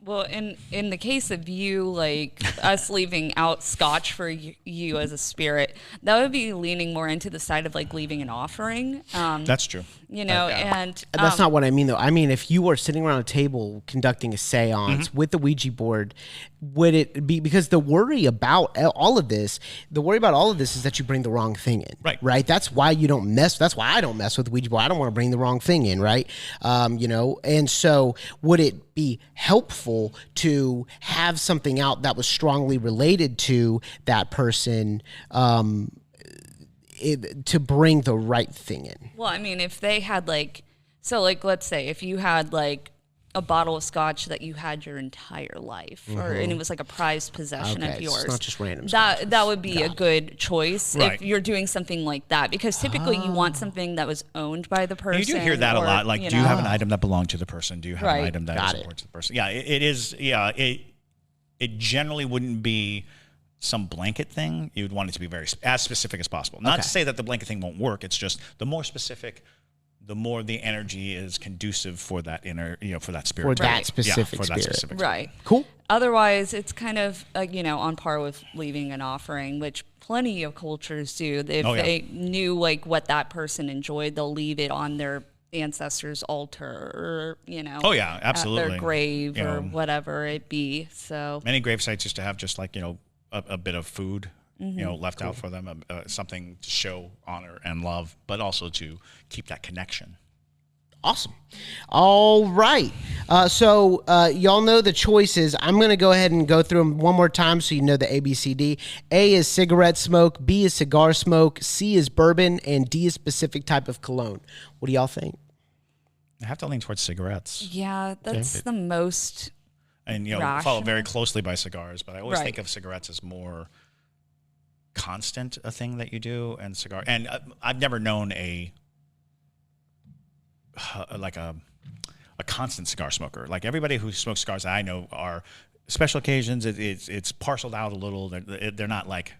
[SPEAKER 1] Well, in the case of you, like us leaving out scotch for you as a spirit, that would be leaning more into the side of like leaving an offering.
[SPEAKER 2] That's true.
[SPEAKER 1] And
[SPEAKER 3] that's not what I mean, though. I mean, if you were sitting around a table conducting a seance with the Ouija board, would it be, because the worry about all of this is that you bring the wrong thing in, right? That's why you don't mess. That's why I don't mess with the Ouija board. I don't want to bring the wrong thing in, right? And so would it be helpful to have something out that was strongly related to that person, to bring the right thing in?
[SPEAKER 1] Well, I mean, if they had let's say if you had like a bottle of scotch that you had your entire life, and it was like a prized possession of yours.
[SPEAKER 3] It's not just random
[SPEAKER 1] that would be a good choice if you're doing something like that, because typically you want something that was owned by the person.
[SPEAKER 2] You do hear that a lot. Like, do you have an item that belonged to the person? Do you have an item that is important to the person? Yeah, it is. Yeah, it generally wouldn't be some blanket thing. You would want it to be as specific as possible. Not to say that the blanket thing won't work. It's just the more specific, the more the energy is conducive for that for that spirit.
[SPEAKER 3] For that specific spirit.
[SPEAKER 1] Right.
[SPEAKER 3] Cool.
[SPEAKER 1] Otherwise, it's kind of, on par with leaving an offering, which plenty of cultures do. If they knew like what that person enjoyed, they'll leave it on their ancestors' altar, or
[SPEAKER 2] absolutely,
[SPEAKER 1] at their grave or whatever it be. So
[SPEAKER 2] many grave sites used to have just like a bit of food left out for them, something to show honor and love, but also to keep that connection.
[SPEAKER 3] Awesome. All right. So y'all know the choices. I'm going to go ahead and go through them one more time so you know the ABCD. A is cigarette smoke, B is cigar smoke, C is bourbon, and D is specific type of cologne. What do y'all think?
[SPEAKER 2] I have to lean towards cigarettes.
[SPEAKER 1] Yeah, that's the most
[SPEAKER 2] and followed very closely by cigars, but I always think of cigarettes as more constant a thing that you do, and cigar. And I've never known a constant cigar smoker. Like, everybody who smokes cigars I know are special occasions. It's parceled out a little. They're not like.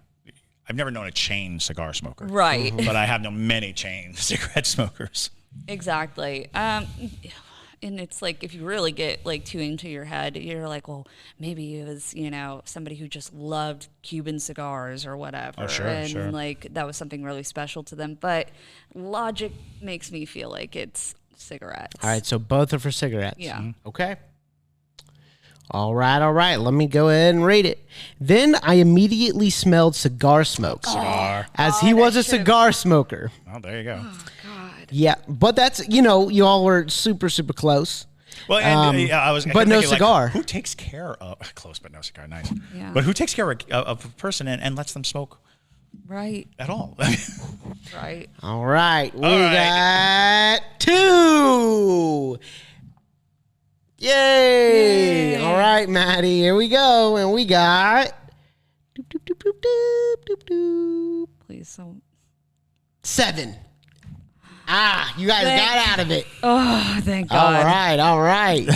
[SPEAKER 2] I've never known a chain cigar smoker.
[SPEAKER 1] Right.
[SPEAKER 2] But I have known many chain cigarette smokers.
[SPEAKER 1] Exactly. And it's like, if you really get like too into your head, you're like, well, maybe it was, somebody who just loved Cuban cigars or whatever.
[SPEAKER 2] Oh, sure,
[SPEAKER 1] and like that was something really special to them. But logic makes me feel like it's cigarettes.
[SPEAKER 3] All right, so both are for cigarettes.
[SPEAKER 1] Yeah.
[SPEAKER 3] Mm-hmm. Okay. All right. Let me go ahead and rate it. Then I immediately smelled cigar smoke. As he was a cigar smoker.
[SPEAKER 2] Oh, there you go.
[SPEAKER 1] Oh, God.
[SPEAKER 3] Yeah, but that's, you all were super, super close.
[SPEAKER 2] Well, and
[SPEAKER 3] but no cigar.
[SPEAKER 2] Like, who takes care of close but no cigar? Nice.
[SPEAKER 1] Yeah.
[SPEAKER 2] But who takes care of a person and lets them smoke?
[SPEAKER 1] Right.
[SPEAKER 2] At all.
[SPEAKER 1] Right.
[SPEAKER 3] All right. We got 2. Yay. All right, Maddie. Here we go. And we got.
[SPEAKER 1] Please don't.
[SPEAKER 3] 7. You guys got out of it.
[SPEAKER 1] Oh, thank God.
[SPEAKER 3] All right.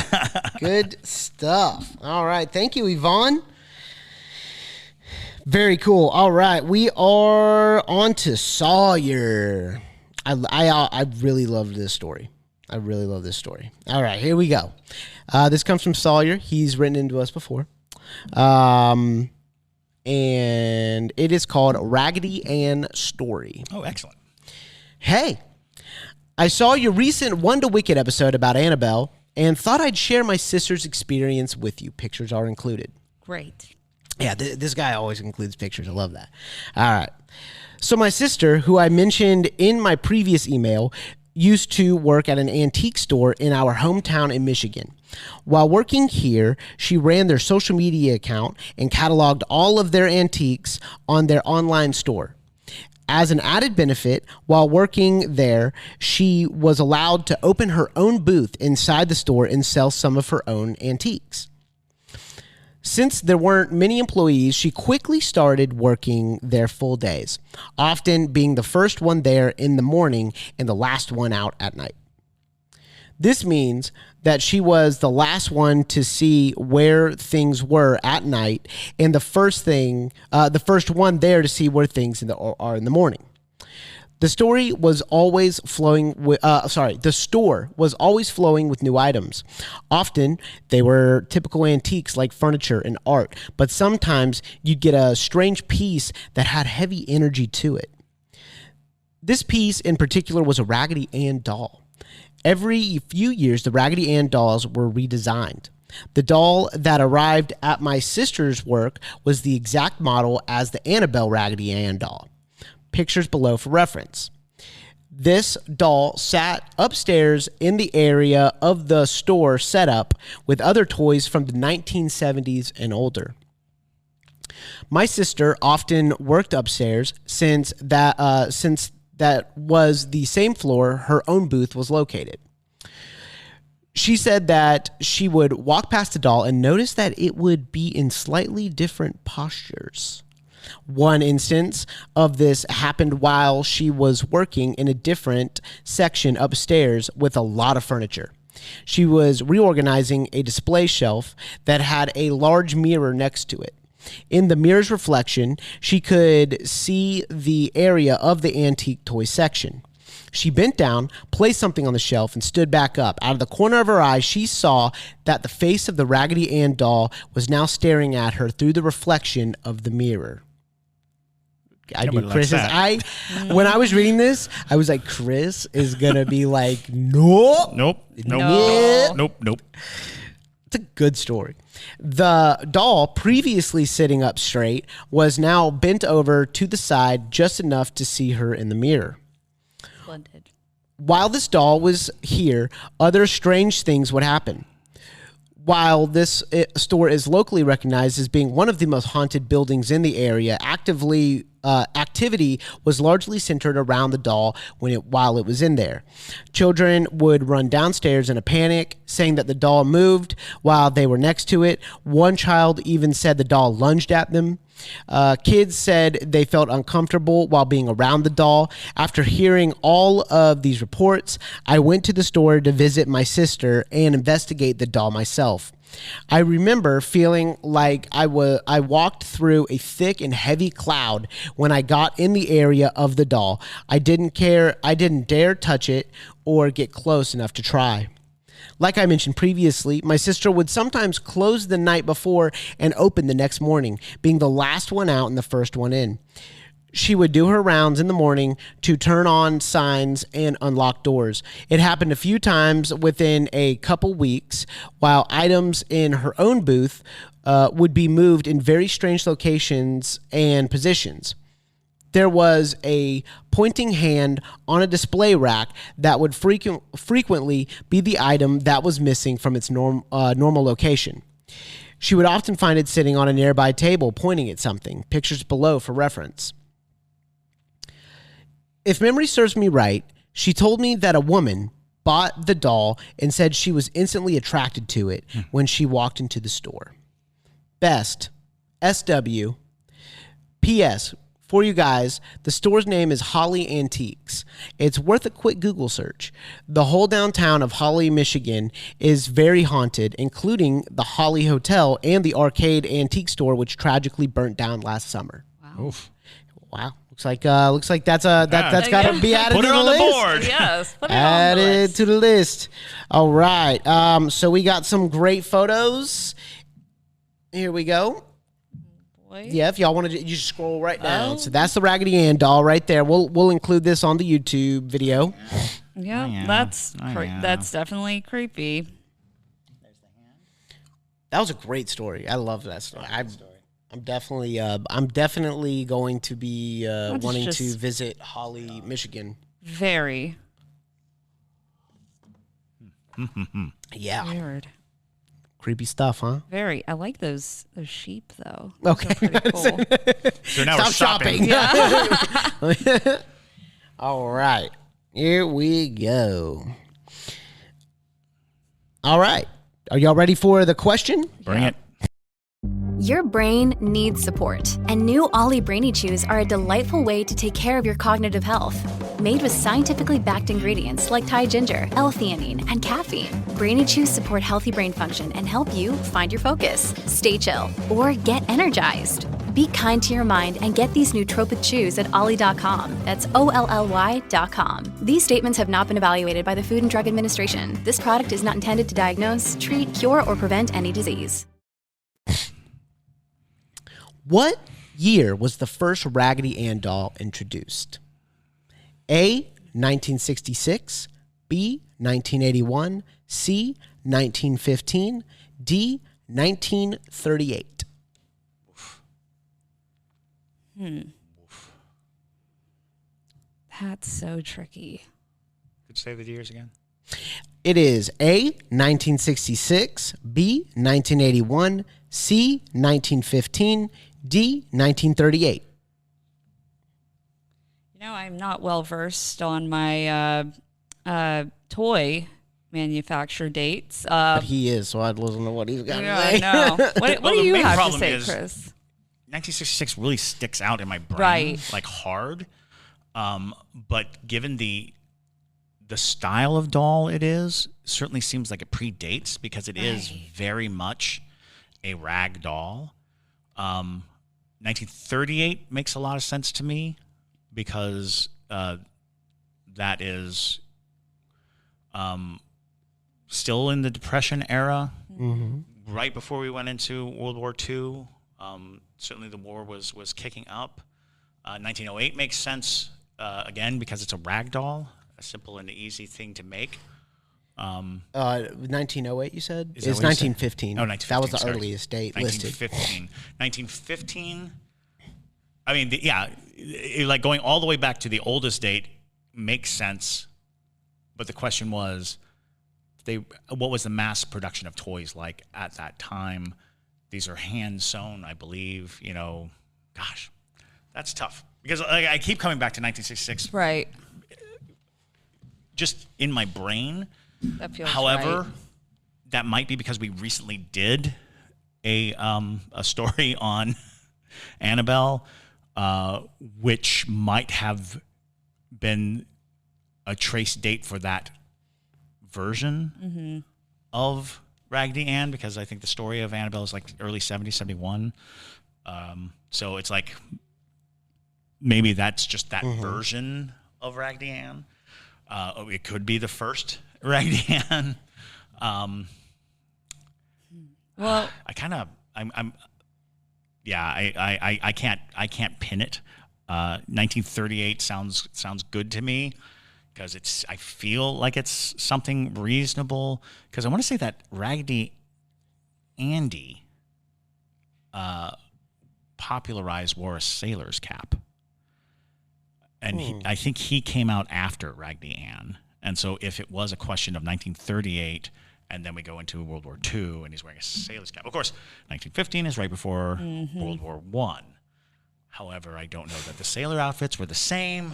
[SPEAKER 3] Good stuff. All right. Thank you, Yvonne. Very cool. All right. We are on to Sawyer. I really love this story. All right. Here we go. This comes from Sawyer. He's written into us before. And it is called Raggedy Ann Story.
[SPEAKER 2] Oh, excellent.
[SPEAKER 3] Hey. I saw your recent Wonder Wicked episode about Annabelle and thought I'd share my sister's experience with you. Pictures are included.
[SPEAKER 1] Great.
[SPEAKER 3] Yeah, this guy always includes pictures. I love that. All right. So my sister, who I mentioned in my previous email, used to work at an antique store in our hometown in Michigan. While working here, she ran their social media account and cataloged all of their antiques on their online store. As an added benefit, while working there, she was allowed to open her own booth inside the store and sell some of her own antiques. Since there weren't many employees, she quickly started working their full days, often being the first one there in the morning and the last one out at night. This means that she was the last one to see where things were at night and the first one there to see where things are in the morning. The store was always flowing with new items. Often they were typical antiques like furniture and art, but sometimes you'd get a strange piece that had heavy energy to it. This piece in particular was a Raggedy Ann doll. Every few years, the Raggedy Ann dolls were redesigned. The doll that arrived at my sister's work was the exact model as the Annabelle Raggedy Ann doll. Pictures below for reference. This doll sat upstairs in the area of the store setup with other toys from the 1970s and older. My sister often worked upstairs since that was the same floor her own booth was located. She said that she would walk past the doll and notice that it would be in slightly different postures. One instance of this happened while she was working in a different section upstairs with a lot of furniture. She was reorganizing a display shelf that had a large mirror next to it. In the mirror's reflection, she could see the area of the antique toy section. She bent down, placed something on the shelf, and stood back up. Out of the corner of her eye, she saw that the face of the Raggedy Ann doll was now staring at her through the reflection of the mirror. I knew Chris when I was reading this, I was like, Chris is going to be like, nope. It's a good story. The doll, previously sitting up straight, was now bent over to the side just enough to see her in the mirror.
[SPEAKER 1] Splendid. While
[SPEAKER 3] this doll was here, other strange things would happen. While this store is locally recognized as being one of the most haunted buildings in the area, activity was largely centered around the doll while it was in there. Children would run downstairs in a panic, saying that the doll moved while they were next to it. One child even said the doll lunged at them. Kids said they felt uncomfortable while being around the doll. After hearing all of these reports, I went to the store to visit my sister and investigate the doll myself. I remember feeling like I walked through a thick and heavy cloud when I got in the area of the doll. I didn't dare touch it or get close enough to try. Like I mentioned previously, my sister would sometimes close the night before and open the next morning, being the last one out and the first one in. She would do her rounds in the morning to turn on signs and unlock doors. It happened a few times within a couple weeks, while items in her own booth would be moved in very strange locations and positions. There was a pointing hand on a display rack that would frequently be the item that was missing from its normal location. She would often find it sitting on a nearby table pointing at something. Pictures below for reference. If memory serves me right, she told me that a woman bought the doll and said she was instantly attracted to it when she walked into the store. Best, SW, PS, for you guys, the store's name is Holly Antiques. It's worth a quick Google search. The whole downtown of Holly, Michigan is very haunted, including the Holly Hotel and the arcade antique store, which tragically burnt down last summer.
[SPEAKER 1] Wow.
[SPEAKER 2] Oof.
[SPEAKER 3] Wow. Looks like that's got to be added
[SPEAKER 2] Put
[SPEAKER 3] to
[SPEAKER 2] it
[SPEAKER 3] the
[SPEAKER 2] on
[SPEAKER 3] list.
[SPEAKER 2] the board.
[SPEAKER 1] Yes, put it
[SPEAKER 3] Add
[SPEAKER 1] on the
[SPEAKER 3] it
[SPEAKER 1] list.
[SPEAKER 3] to the list. All right. So we got some great photos. Here we go.
[SPEAKER 1] Boy.
[SPEAKER 3] Yeah, if y'all want to, you just scroll right down. So that's the Raggedy Ann doll right there. We'll include this on the YouTube video.
[SPEAKER 1] Yeah,
[SPEAKER 2] yeah.
[SPEAKER 1] that's
[SPEAKER 2] Yeah.
[SPEAKER 1] that's definitely creepy.
[SPEAKER 3] That was a great story. I love that story. I'm definitely going to be wanting
[SPEAKER 1] just
[SPEAKER 3] to visit Holly, Michigan.
[SPEAKER 1] Very
[SPEAKER 3] Yeah,
[SPEAKER 1] weird.
[SPEAKER 3] creepy stuff, huh?
[SPEAKER 1] Very. I like those sheep though. Those
[SPEAKER 3] Okay.
[SPEAKER 1] are pretty cool.
[SPEAKER 2] So now
[SPEAKER 3] Stop
[SPEAKER 2] we're shopping.
[SPEAKER 3] shopping. All right, here we go. All right, are y'all ready for the question?
[SPEAKER 2] Bring it.
[SPEAKER 5] Your brain needs support, and new Ollie Brainy Chews are a delightful way to take care of your cognitive health. Made with scientifically backed ingredients like Thai ginger, L-theanine, and caffeine, Brainy Chews support healthy brain function and help you find your focus, stay chill, or get energized. Be kind to your mind and get these nootropic chews at ollie.com. That's OLLY.com. These statements have not been evaluated by the Food and Drug Administration. This product is not intended to diagnose, treat, cure, or prevent any disease.
[SPEAKER 3] What year was the first Raggedy Ann doll introduced? A, 1966, B, 1981, C, 1915, D, 1938.
[SPEAKER 1] That's so tricky.
[SPEAKER 2] Could you say the years again?
[SPEAKER 3] It is A, 1966, B, 1981, C, 1915, D, 1938.
[SPEAKER 1] I'm not well versed on my toy manufacture dates.
[SPEAKER 3] But he is, so I'd listen to what he's got to
[SPEAKER 1] Yeah,
[SPEAKER 3] say.
[SPEAKER 1] I know. What
[SPEAKER 2] Well,
[SPEAKER 1] do
[SPEAKER 2] the
[SPEAKER 1] you
[SPEAKER 2] main
[SPEAKER 1] have to
[SPEAKER 2] problem
[SPEAKER 1] say,
[SPEAKER 2] is-
[SPEAKER 1] Chris?
[SPEAKER 2] 1966 really sticks out in my brain,
[SPEAKER 1] Right.
[SPEAKER 2] like hard. But given the style of doll it is, certainly seems like it predates because it is very much a rag doll. 1938 makes a lot of sense to me because that is still in the Depression era, right before we went into World War II. Certainly the war was kicking up. 1908 makes sense, again, because it's a rag doll, a simple and easy thing to make.
[SPEAKER 3] 1908, you said?
[SPEAKER 2] Is that
[SPEAKER 3] It's
[SPEAKER 2] what you said?
[SPEAKER 3] 1915.
[SPEAKER 2] Oh, 1915.
[SPEAKER 3] That was the
[SPEAKER 2] sorry.
[SPEAKER 3] earliest date listed.
[SPEAKER 2] 1915. I mean, like going all the way back to the oldest date makes sense. But the question was, what was the mass production of toys like at that time? These are hand sewn, I believe. Gosh, that's tough because I keep coming back to 1966.
[SPEAKER 1] Right.
[SPEAKER 2] Just in my brain.
[SPEAKER 1] That feels
[SPEAKER 2] However,
[SPEAKER 1] right.
[SPEAKER 2] that might be because we recently did a story on Annabelle, which might have been a trace date for that version of Raggedy Ann, because I think the story of Annabelle is like early 70s, 71. So it's like maybe that's just that version of Raggedy Ann. It could be the first Raggedy Ann.
[SPEAKER 1] Well,
[SPEAKER 2] I can't pin it. 1938 sounds good to me because I feel like it's something reasonable, because I want to say that Raggedy Andy wore a sailor's cap. And I think he came out after Raggedy Ann. And so if it was a question of 1938 and then we go into World War II and he's wearing a sailor's cap. Of course, 1915 is right before World War I. However, I don't know that the sailor outfits were the same.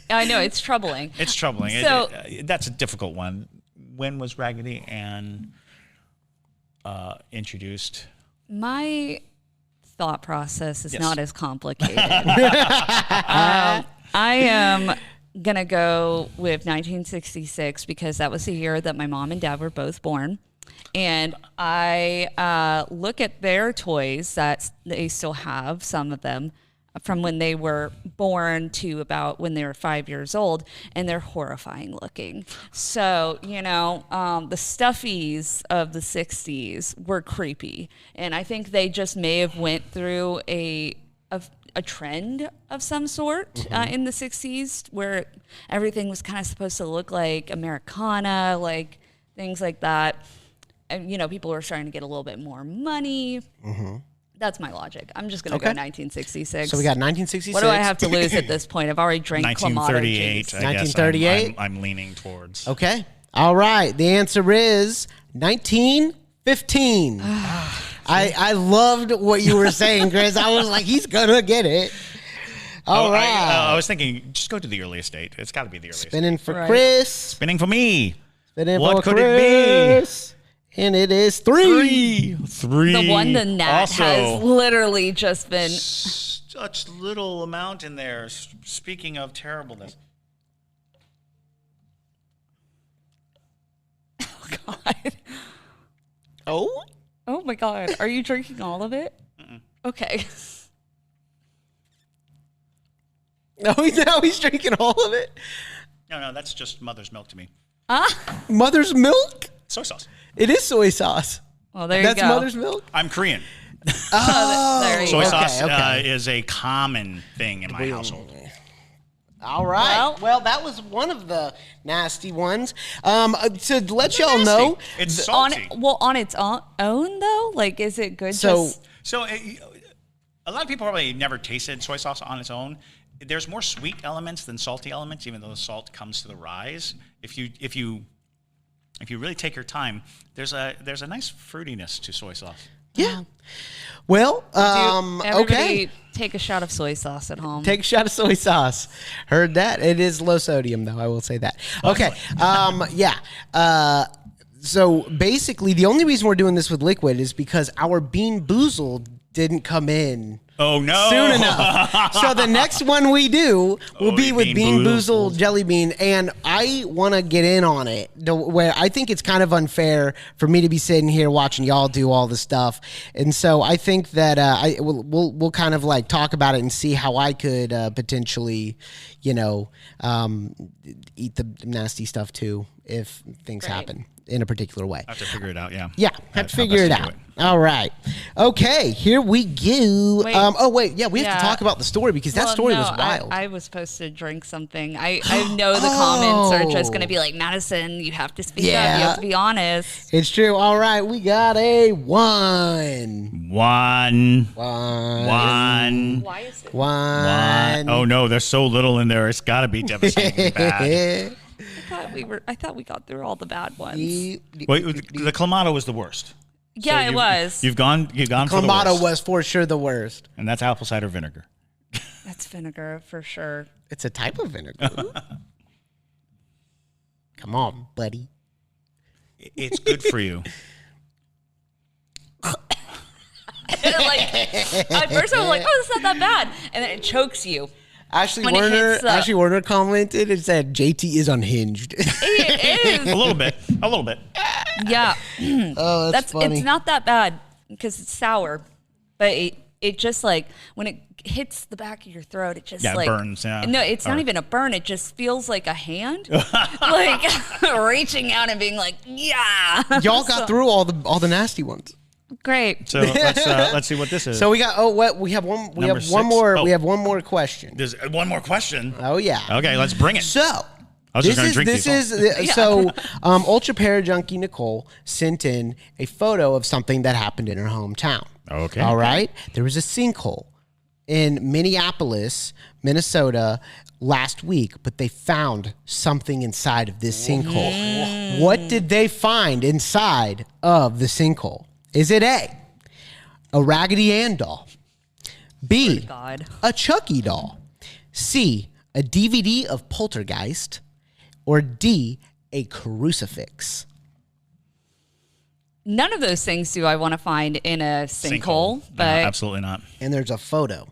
[SPEAKER 1] I know, it's troubling.
[SPEAKER 2] It's troubling.
[SPEAKER 1] So-
[SPEAKER 2] That's a difficult one. When was Raggedy Ann introduced?
[SPEAKER 1] My thought process is
[SPEAKER 2] Yes.
[SPEAKER 1] not as complicated. I am going to go with 1966 because that was the year that my mom and dad were both born. And I look at their toys that they still have, some of them, from when they were born to about when they were 5 years old, and they're horrifying looking. So, the stuffies of the 60s were creepy. And I think they just may have went through a trend of some sort in the 60s where everything was kind of supposed to look like Americana, like things like that. people are starting to get a little bit more money. Mm-hmm. That's my logic. I'm just going to go 1966.
[SPEAKER 3] So we got 1966.
[SPEAKER 1] What do I have to lose at this point? I've already drank Clamato.
[SPEAKER 2] 1938.
[SPEAKER 3] 1938.
[SPEAKER 2] I'm leaning towards.
[SPEAKER 3] Okay. All right. The answer is 1915. I loved what you were saying, Chris. I was like, he's going to get it. All right.
[SPEAKER 2] I was thinking, just go to the earliest date. It's got to be the earliest.
[SPEAKER 3] Spinning for Chris.
[SPEAKER 2] Spinning for me.
[SPEAKER 3] Spinning
[SPEAKER 2] what
[SPEAKER 3] for
[SPEAKER 2] could
[SPEAKER 3] Chris.
[SPEAKER 2] it be?
[SPEAKER 3] And it is 3.
[SPEAKER 2] 3.
[SPEAKER 1] The one the Nat
[SPEAKER 2] also,
[SPEAKER 1] has literally just been...
[SPEAKER 2] Such little amount in there. Speaking of terribleness.
[SPEAKER 1] Oh, God.
[SPEAKER 3] Oh?
[SPEAKER 1] Oh, my God. Are you drinking all of it? Mm-mm. Okay.
[SPEAKER 3] No, he's drinking all of it.
[SPEAKER 2] No, that's just mother's milk to me.
[SPEAKER 3] Mother's milk?
[SPEAKER 2] Soy sauce.
[SPEAKER 3] It is soy sauce.
[SPEAKER 1] Well, there you go.
[SPEAKER 3] That's mother's milk?
[SPEAKER 2] I'm Korean.
[SPEAKER 1] There you
[SPEAKER 2] Soy
[SPEAKER 1] go.
[SPEAKER 2] sauce
[SPEAKER 3] Okay.
[SPEAKER 2] is a common thing in my household.
[SPEAKER 3] All right. Well, that was one of the nasty ones. To let y'all know,
[SPEAKER 2] It's salty.
[SPEAKER 1] On its own, though? Like, is it good?
[SPEAKER 3] So
[SPEAKER 2] A lot of people probably never tasted soy sauce on its own. There's more sweet elements than salty elements, even though the salt comes to the rise. If you really take your time, there's a nice fruitiness to soy sauce.
[SPEAKER 3] yeah. Well,
[SPEAKER 1] Everybody
[SPEAKER 3] okay.
[SPEAKER 1] take a shot of soy sauce at home.
[SPEAKER 3] Take a shot of soy sauce. Heard that. It is low sodium, though. I will say that. Okay. Yeah. So basically, the only reason we're doing this with liquid is because our Bean Boozled didn't come in
[SPEAKER 2] Oh no!
[SPEAKER 3] soon enough. So the next one we do will be with Bean Boozled Jelly Bean, and I want to get in on it. Where I think it's kind of unfair for me to be sitting here watching y'all do all the stuff, and so I think that we'll kind of like talk about it and see how I could potentially, eat the nasty stuff too if things happen in a particular way.
[SPEAKER 2] I have to figure it out, yeah.
[SPEAKER 3] Yeah, have to figure it out. All right. Okay, here we go.
[SPEAKER 1] Wait.
[SPEAKER 3] We have to talk about the story because that story was wild.
[SPEAKER 1] I was supposed to drink something. I know the comments are just going to be like, Madison, you have to speak up. You have to be honest.
[SPEAKER 3] It's true. All right, we got a 1.
[SPEAKER 2] One.
[SPEAKER 1] Why is it?
[SPEAKER 3] 1.
[SPEAKER 2] Oh no, there's so little in there. It's got to be devastatingly bad.
[SPEAKER 1] I thought we got through all the bad ones.
[SPEAKER 2] Wait, the Clamato was the worst.
[SPEAKER 1] Yeah,
[SPEAKER 2] So
[SPEAKER 1] it was.
[SPEAKER 2] You've gone for the
[SPEAKER 3] Clamato
[SPEAKER 2] worst.
[SPEAKER 3] was for sure the worst.
[SPEAKER 2] And that's apple cider vinegar.
[SPEAKER 1] That's vinegar for sure.
[SPEAKER 3] It's a type of vinegar. Come on, buddy.
[SPEAKER 2] It's good for you.
[SPEAKER 1] At first I was like, oh, it's not that bad. And then it chokes you.
[SPEAKER 3] Ashley
[SPEAKER 1] When it hits the-
[SPEAKER 3] Warner commented and said JT is unhinged.
[SPEAKER 1] It is.
[SPEAKER 2] A little bit.
[SPEAKER 1] Yeah.
[SPEAKER 3] Oh, that's funny.
[SPEAKER 1] It's not that bad because it's sour, but it just like when it hits the back of your throat, it just
[SPEAKER 2] it
[SPEAKER 1] like
[SPEAKER 2] burns. Yeah.
[SPEAKER 1] No, it's not even a burn. It just feels like a hand, like reaching out and being like, yeah.
[SPEAKER 3] Y'all got through all the nasty ones.
[SPEAKER 1] Great.
[SPEAKER 2] So let's see what this is.
[SPEAKER 3] So we got we have one
[SPEAKER 2] Number 6.
[SPEAKER 3] more
[SPEAKER 2] Oh.
[SPEAKER 3] we have one more question.
[SPEAKER 2] There's one more question.
[SPEAKER 3] Oh yeah.
[SPEAKER 2] Okay, let's bring it.
[SPEAKER 3] So
[SPEAKER 2] I was just going to drink these all.
[SPEAKER 3] Ultra Para Junkie Nicole sent in a photo of something that happened in her hometown.
[SPEAKER 2] Okay.
[SPEAKER 3] All right. There was a sinkhole in Minneapolis, Minnesota last week, but they found something inside of this sinkhole. What did they find inside of the sinkhole? Is it A, a Raggedy Ann doll, B,
[SPEAKER 1] God.
[SPEAKER 3] a Chucky doll, C, a DVD of Poltergeist, or D, a crucifix?
[SPEAKER 1] None of those things do I want to find in a sinkhole,
[SPEAKER 2] No,
[SPEAKER 1] but
[SPEAKER 2] absolutely not.
[SPEAKER 3] And there's a photo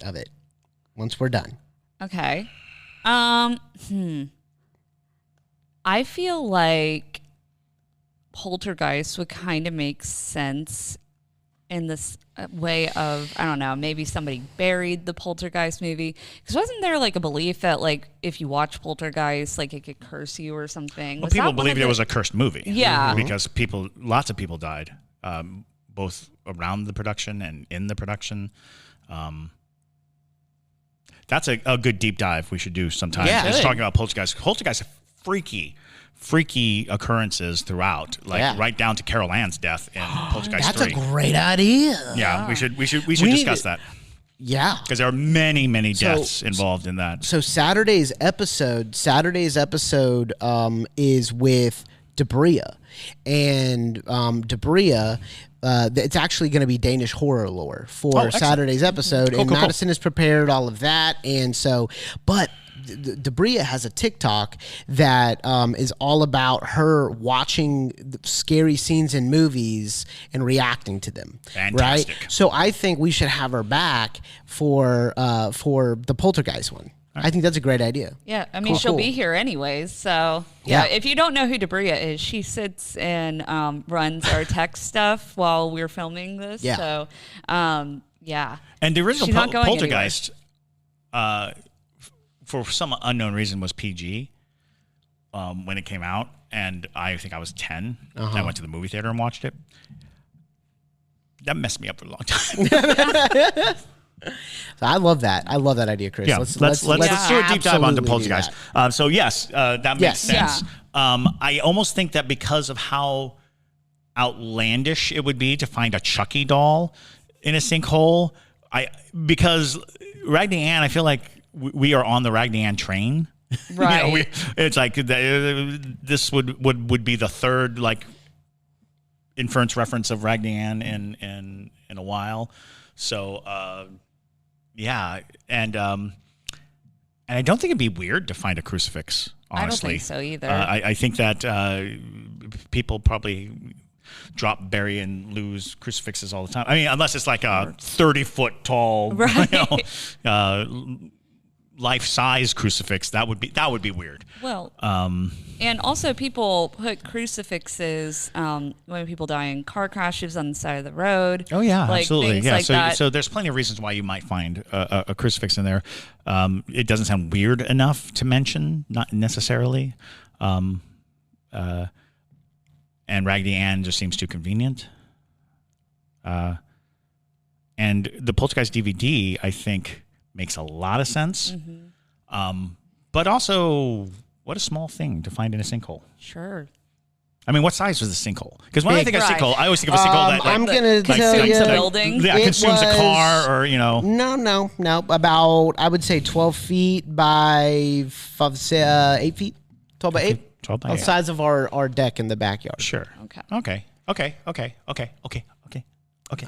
[SPEAKER 3] of it once we're done.
[SPEAKER 1] okay. I feel like Poltergeist would kind of make sense in this way of, I don't know, maybe somebody buried the Poltergeist movie. Because wasn't there like a belief that like if you watch Poltergeist, like it could curse you or something?
[SPEAKER 2] Well,
[SPEAKER 1] Was
[SPEAKER 2] people
[SPEAKER 1] that one
[SPEAKER 2] believed
[SPEAKER 1] of
[SPEAKER 2] it was a cursed movie.
[SPEAKER 1] Yeah.
[SPEAKER 2] Because lots of people died, both around the production and in the production. That's a good deep dive we should do sometime.
[SPEAKER 3] Yeah.
[SPEAKER 2] Just talking about Poltergeist. Poltergeist is freaky freaky occurrences throughout, like right down to Carol Ann's death in Poltergeist 3.
[SPEAKER 3] That's a great idea.
[SPEAKER 2] Yeah, we should discuss that.
[SPEAKER 3] Yeah,
[SPEAKER 2] because there are many deaths involved in that.
[SPEAKER 3] So Saturday's episode is with Debria, and Debria. It's actually going to be Danish horror lore for Saturday's episode, and Madison has prepared all of that, and so, but Debria has a TikTok that is all about her watching scary scenes in movies and reacting to them.
[SPEAKER 2] Fantastic.
[SPEAKER 3] Right? So I think we should have her back for the Poltergeist one. I think that's a great idea.
[SPEAKER 1] Yeah, I mean, she'll be here anyways. So, yeah, if you don't know who Debria is, she sits and runs our tech stuff while we're filming this. Yeah. So, yeah.
[SPEAKER 2] And the original Poltergeist, for some unknown reason, was PG when it came out. And I think I was 10. I went to the movie theater and watched it. That messed me up for a long time.
[SPEAKER 3] So I love that. I love that idea, Chris.
[SPEAKER 2] Yeah, let's do a deep dive onto Poltergeist. So yes, that makes sense. Yeah. I almost think that because of how outlandish it would be to find a Chucky doll in a sinkhole, because Raggedy Ann, I feel like we are on the Raggedy Ann train.
[SPEAKER 1] Right.
[SPEAKER 2] It's like this would be the third like inference reference of Raggedy Ann in a while. So. Yeah, and I don't think it'd be weird to find a crucifix, honestly.
[SPEAKER 1] I don't think so either.
[SPEAKER 2] I think that people probably drop, bury, and lose crucifixes all the time. I mean, unless it's like a 30-foot tall, life-size crucifix, that would be weird.
[SPEAKER 1] Well, and also people put crucifixes when people die in car crashes on the side of the road.
[SPEAKER 2] Oh yeah,
[SPEAKER 1] like,
[SPEAKER 2] absolutely.
[SPEAKER 1] Things
[SPEAKER 2] yeah,
[SPEAKER 1] like
[SPEAKER 2] so
[SPEAKER 1] that.
[SPEAKER 2] So there's plenty of reasons why you might find a crucifix in there. It doesn't sound weird enough to mention, not necessarily. And Raggedy Ann just seems too convenient. And the Poltergeist DVD, I think, makes a lot of sense. But also, what a small thing to find in a sinkhole.
[SPEAKER 1] Sure.
[SPEAKER 2] I mean, what size was the sinkhole? Because when I think of sinkhole, I always think of a sinkhole that
[SPEAKER 3] I'm going to tell you,
[SPEAKER 1] a building.
[SPEAKER 2] Yeah, consumes a car or,
[SPEAKER 3] No. About, I would say 12 feet by 8 feet. 12 by 8.
[SPEAKER 2] 12 by 8.
[SPEAKER 3] The size of our deck in the backyard.
[SPEAKER 2] Sure. Okay.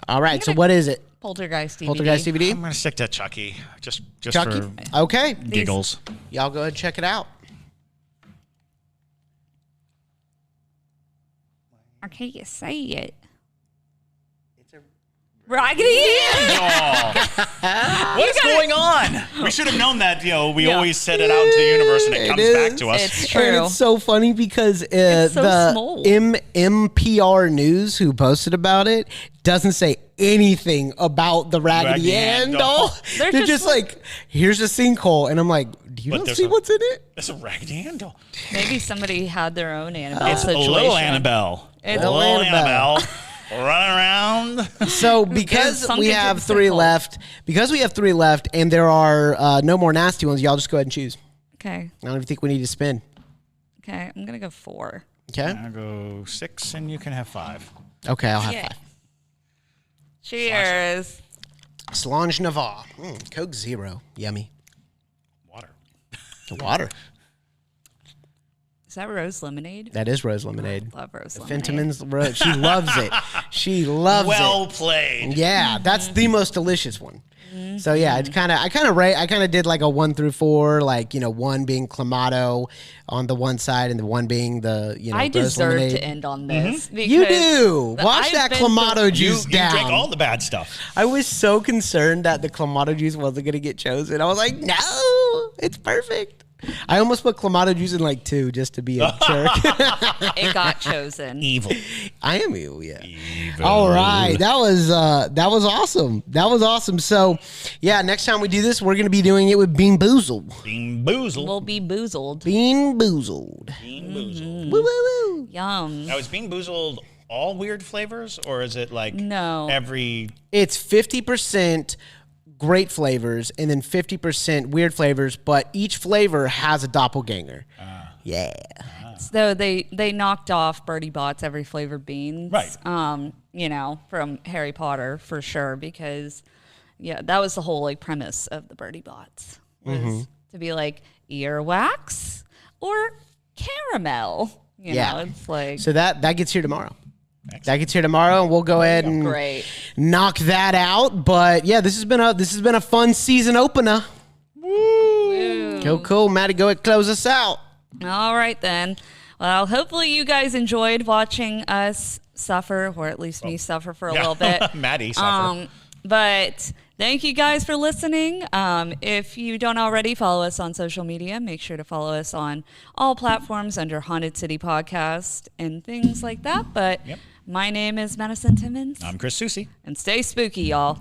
[SPEAKER 3] All right, so what is it?
[SPEAKER 1] Poltergeist DVD.
[SPEAKER 3] Poltergeist DVD?
[SPEAKER 2] I'm going to stick to Chucky, just
[SPEAKER 3] Chucky?
[SPEAKER 2] for
[SPEAKER 3] Okay.
[SPEAKER 2] giggles.
[SPEAKER 3] Y'all go ahead and check it out.
[SPEAKER 1] Okay, you say it. Raggedy Ann!
[SPEAKER 2] What's going on? We should have known that, we always set it out into the universe and it comes back to us.
[SPEAKER 1] It's true.
[SPEAKER 3] And it's so funny because
[SPEAKER 1] It's so
[SPEAKER 3] the
[SPEAKER 1] small.
[SPEAKER 3] MPR News, who posted about it, doesn't say anything about the Raggedy Ann doll. They're just like, here's a sinkhole. And I'm like, do you not see what's in it?
[SPEAKER 2] It's a Raggedy Ann doll.
[SPEAKER 1] Maybe somebody had their own Annabelle
[SPEAKER 2] It's
[SPEAKER 1] situation.
[SPEAKER 2] a little Annabelle.
[SPEAKER 1] It's
[SPEAKER 2] a little Annabelle. Running around.
[SPEAKER 3] So because we have 3 left, and there are no more nasty ones, y'all just go ahead and choose.
[SPEAKER 1] Okay.
[SPEAKER 3] I don't even think we need to spin.
[SPEAKER 1] Okay, I'm going to go 4.
[SPEAKER 3] Okay.
[SPEAKER 2] I'll go 6 and you can have 5.
[SPEAKER 3] Okay, I'll have 5.
[SPEAKER 1] Cheers.
[SPEAKER 3] Solange Navarre. Coke Zero. Yummy. Water.
[SPEAKER 1] Is that rose lemonade?
[SPEAKER 3] That is rose lemonade.
[SPEAKER 1] Love rose lemonade.
[SPEAKER 3] Fentiman's rose. She loves it. She loves it.
[SPEAKER 2] Well played.
[SPEAKER 3] Yeah, that's the most delicious one. So yeah, it's I kind of did like a 1 through 4, like 1 being Clamato on the one side and the 1 being the
[SPEAKER 1] I
[SPEAKER 3] rose
[SPEAKER 1] deserve
[SPEAKER 3] lemonade.
[SPEAKER 1] to end on this.
[SPEAKER 3] You do. Watch that Clamato juice down.
[SPEAKER 2] You drink all the bad stuff.
[SPEAKER 3] I was so concerned that the Clamato juice wasn't going to get chosen. I was like, no, it's perfect. I almost put Clamato juice in like 2 just to be a jerk.
[SPEAKER 1] It got chosen.
[SPEAKER 2] Evil.
[SPEAKER 3] I am evil, yeah.
[SPEAKER 2] Evil.
[SPEAKER 3] All right, that was awesome. That was awesome. So, yeah, next time we do this, we're gonna be doing it with Bean Boozled.
[SPEAKER 2] Bean Boozled.
[SPEAKER 1] We'll be boozled.
[SPEAKER 3] Bean Boozled.
[SPEAKER 2] Bean Boozled.
[SPEAKER 3] Woo woo woo.
[SPEAKER 1] Yum.
[SPEAKER 2] Now, is Bean Boozled all weird flavors, or is it like every?
[SPEAKER 3] It's 50% great flavors and then 50% weird flavors, but each flavor has a doppelganger. Yeah.
[SPEAKER 1] bots, though they knocked off Bertie Bott's every flavored beans.
[SPEAKER 2] Right.
[SPEAKER 1] You know, from Harry Potter for sure, because that was the whole like premise of the Bertie Bots was to be like earwax or caramel. You know, it's like
[SPEAKER 3] so that gets here tomorrow. Excellent. That gets here tomorrow, and we'll go ahead and knock that out. But yeah, this has been a fun season opener. Woo! Cool. Maddie, go ahead and close us out.
[SPEAKER 1] All right then. Well, hopefully you guys enjoyed watching us suffer, or at least me suffer for a little bit.
[SPEAKER 2] Maddie suffer.
[SPEAKER 1] But thank you guys for listening. If you don't already follow us on social media, make sure to follow us on all platforms under Haunted City Podcast and things like that. But my name is Madison Timmons.
[SPEAKER 2] I'm Chris Susi.
[SPEAKER 1] And stay spooky, y'all.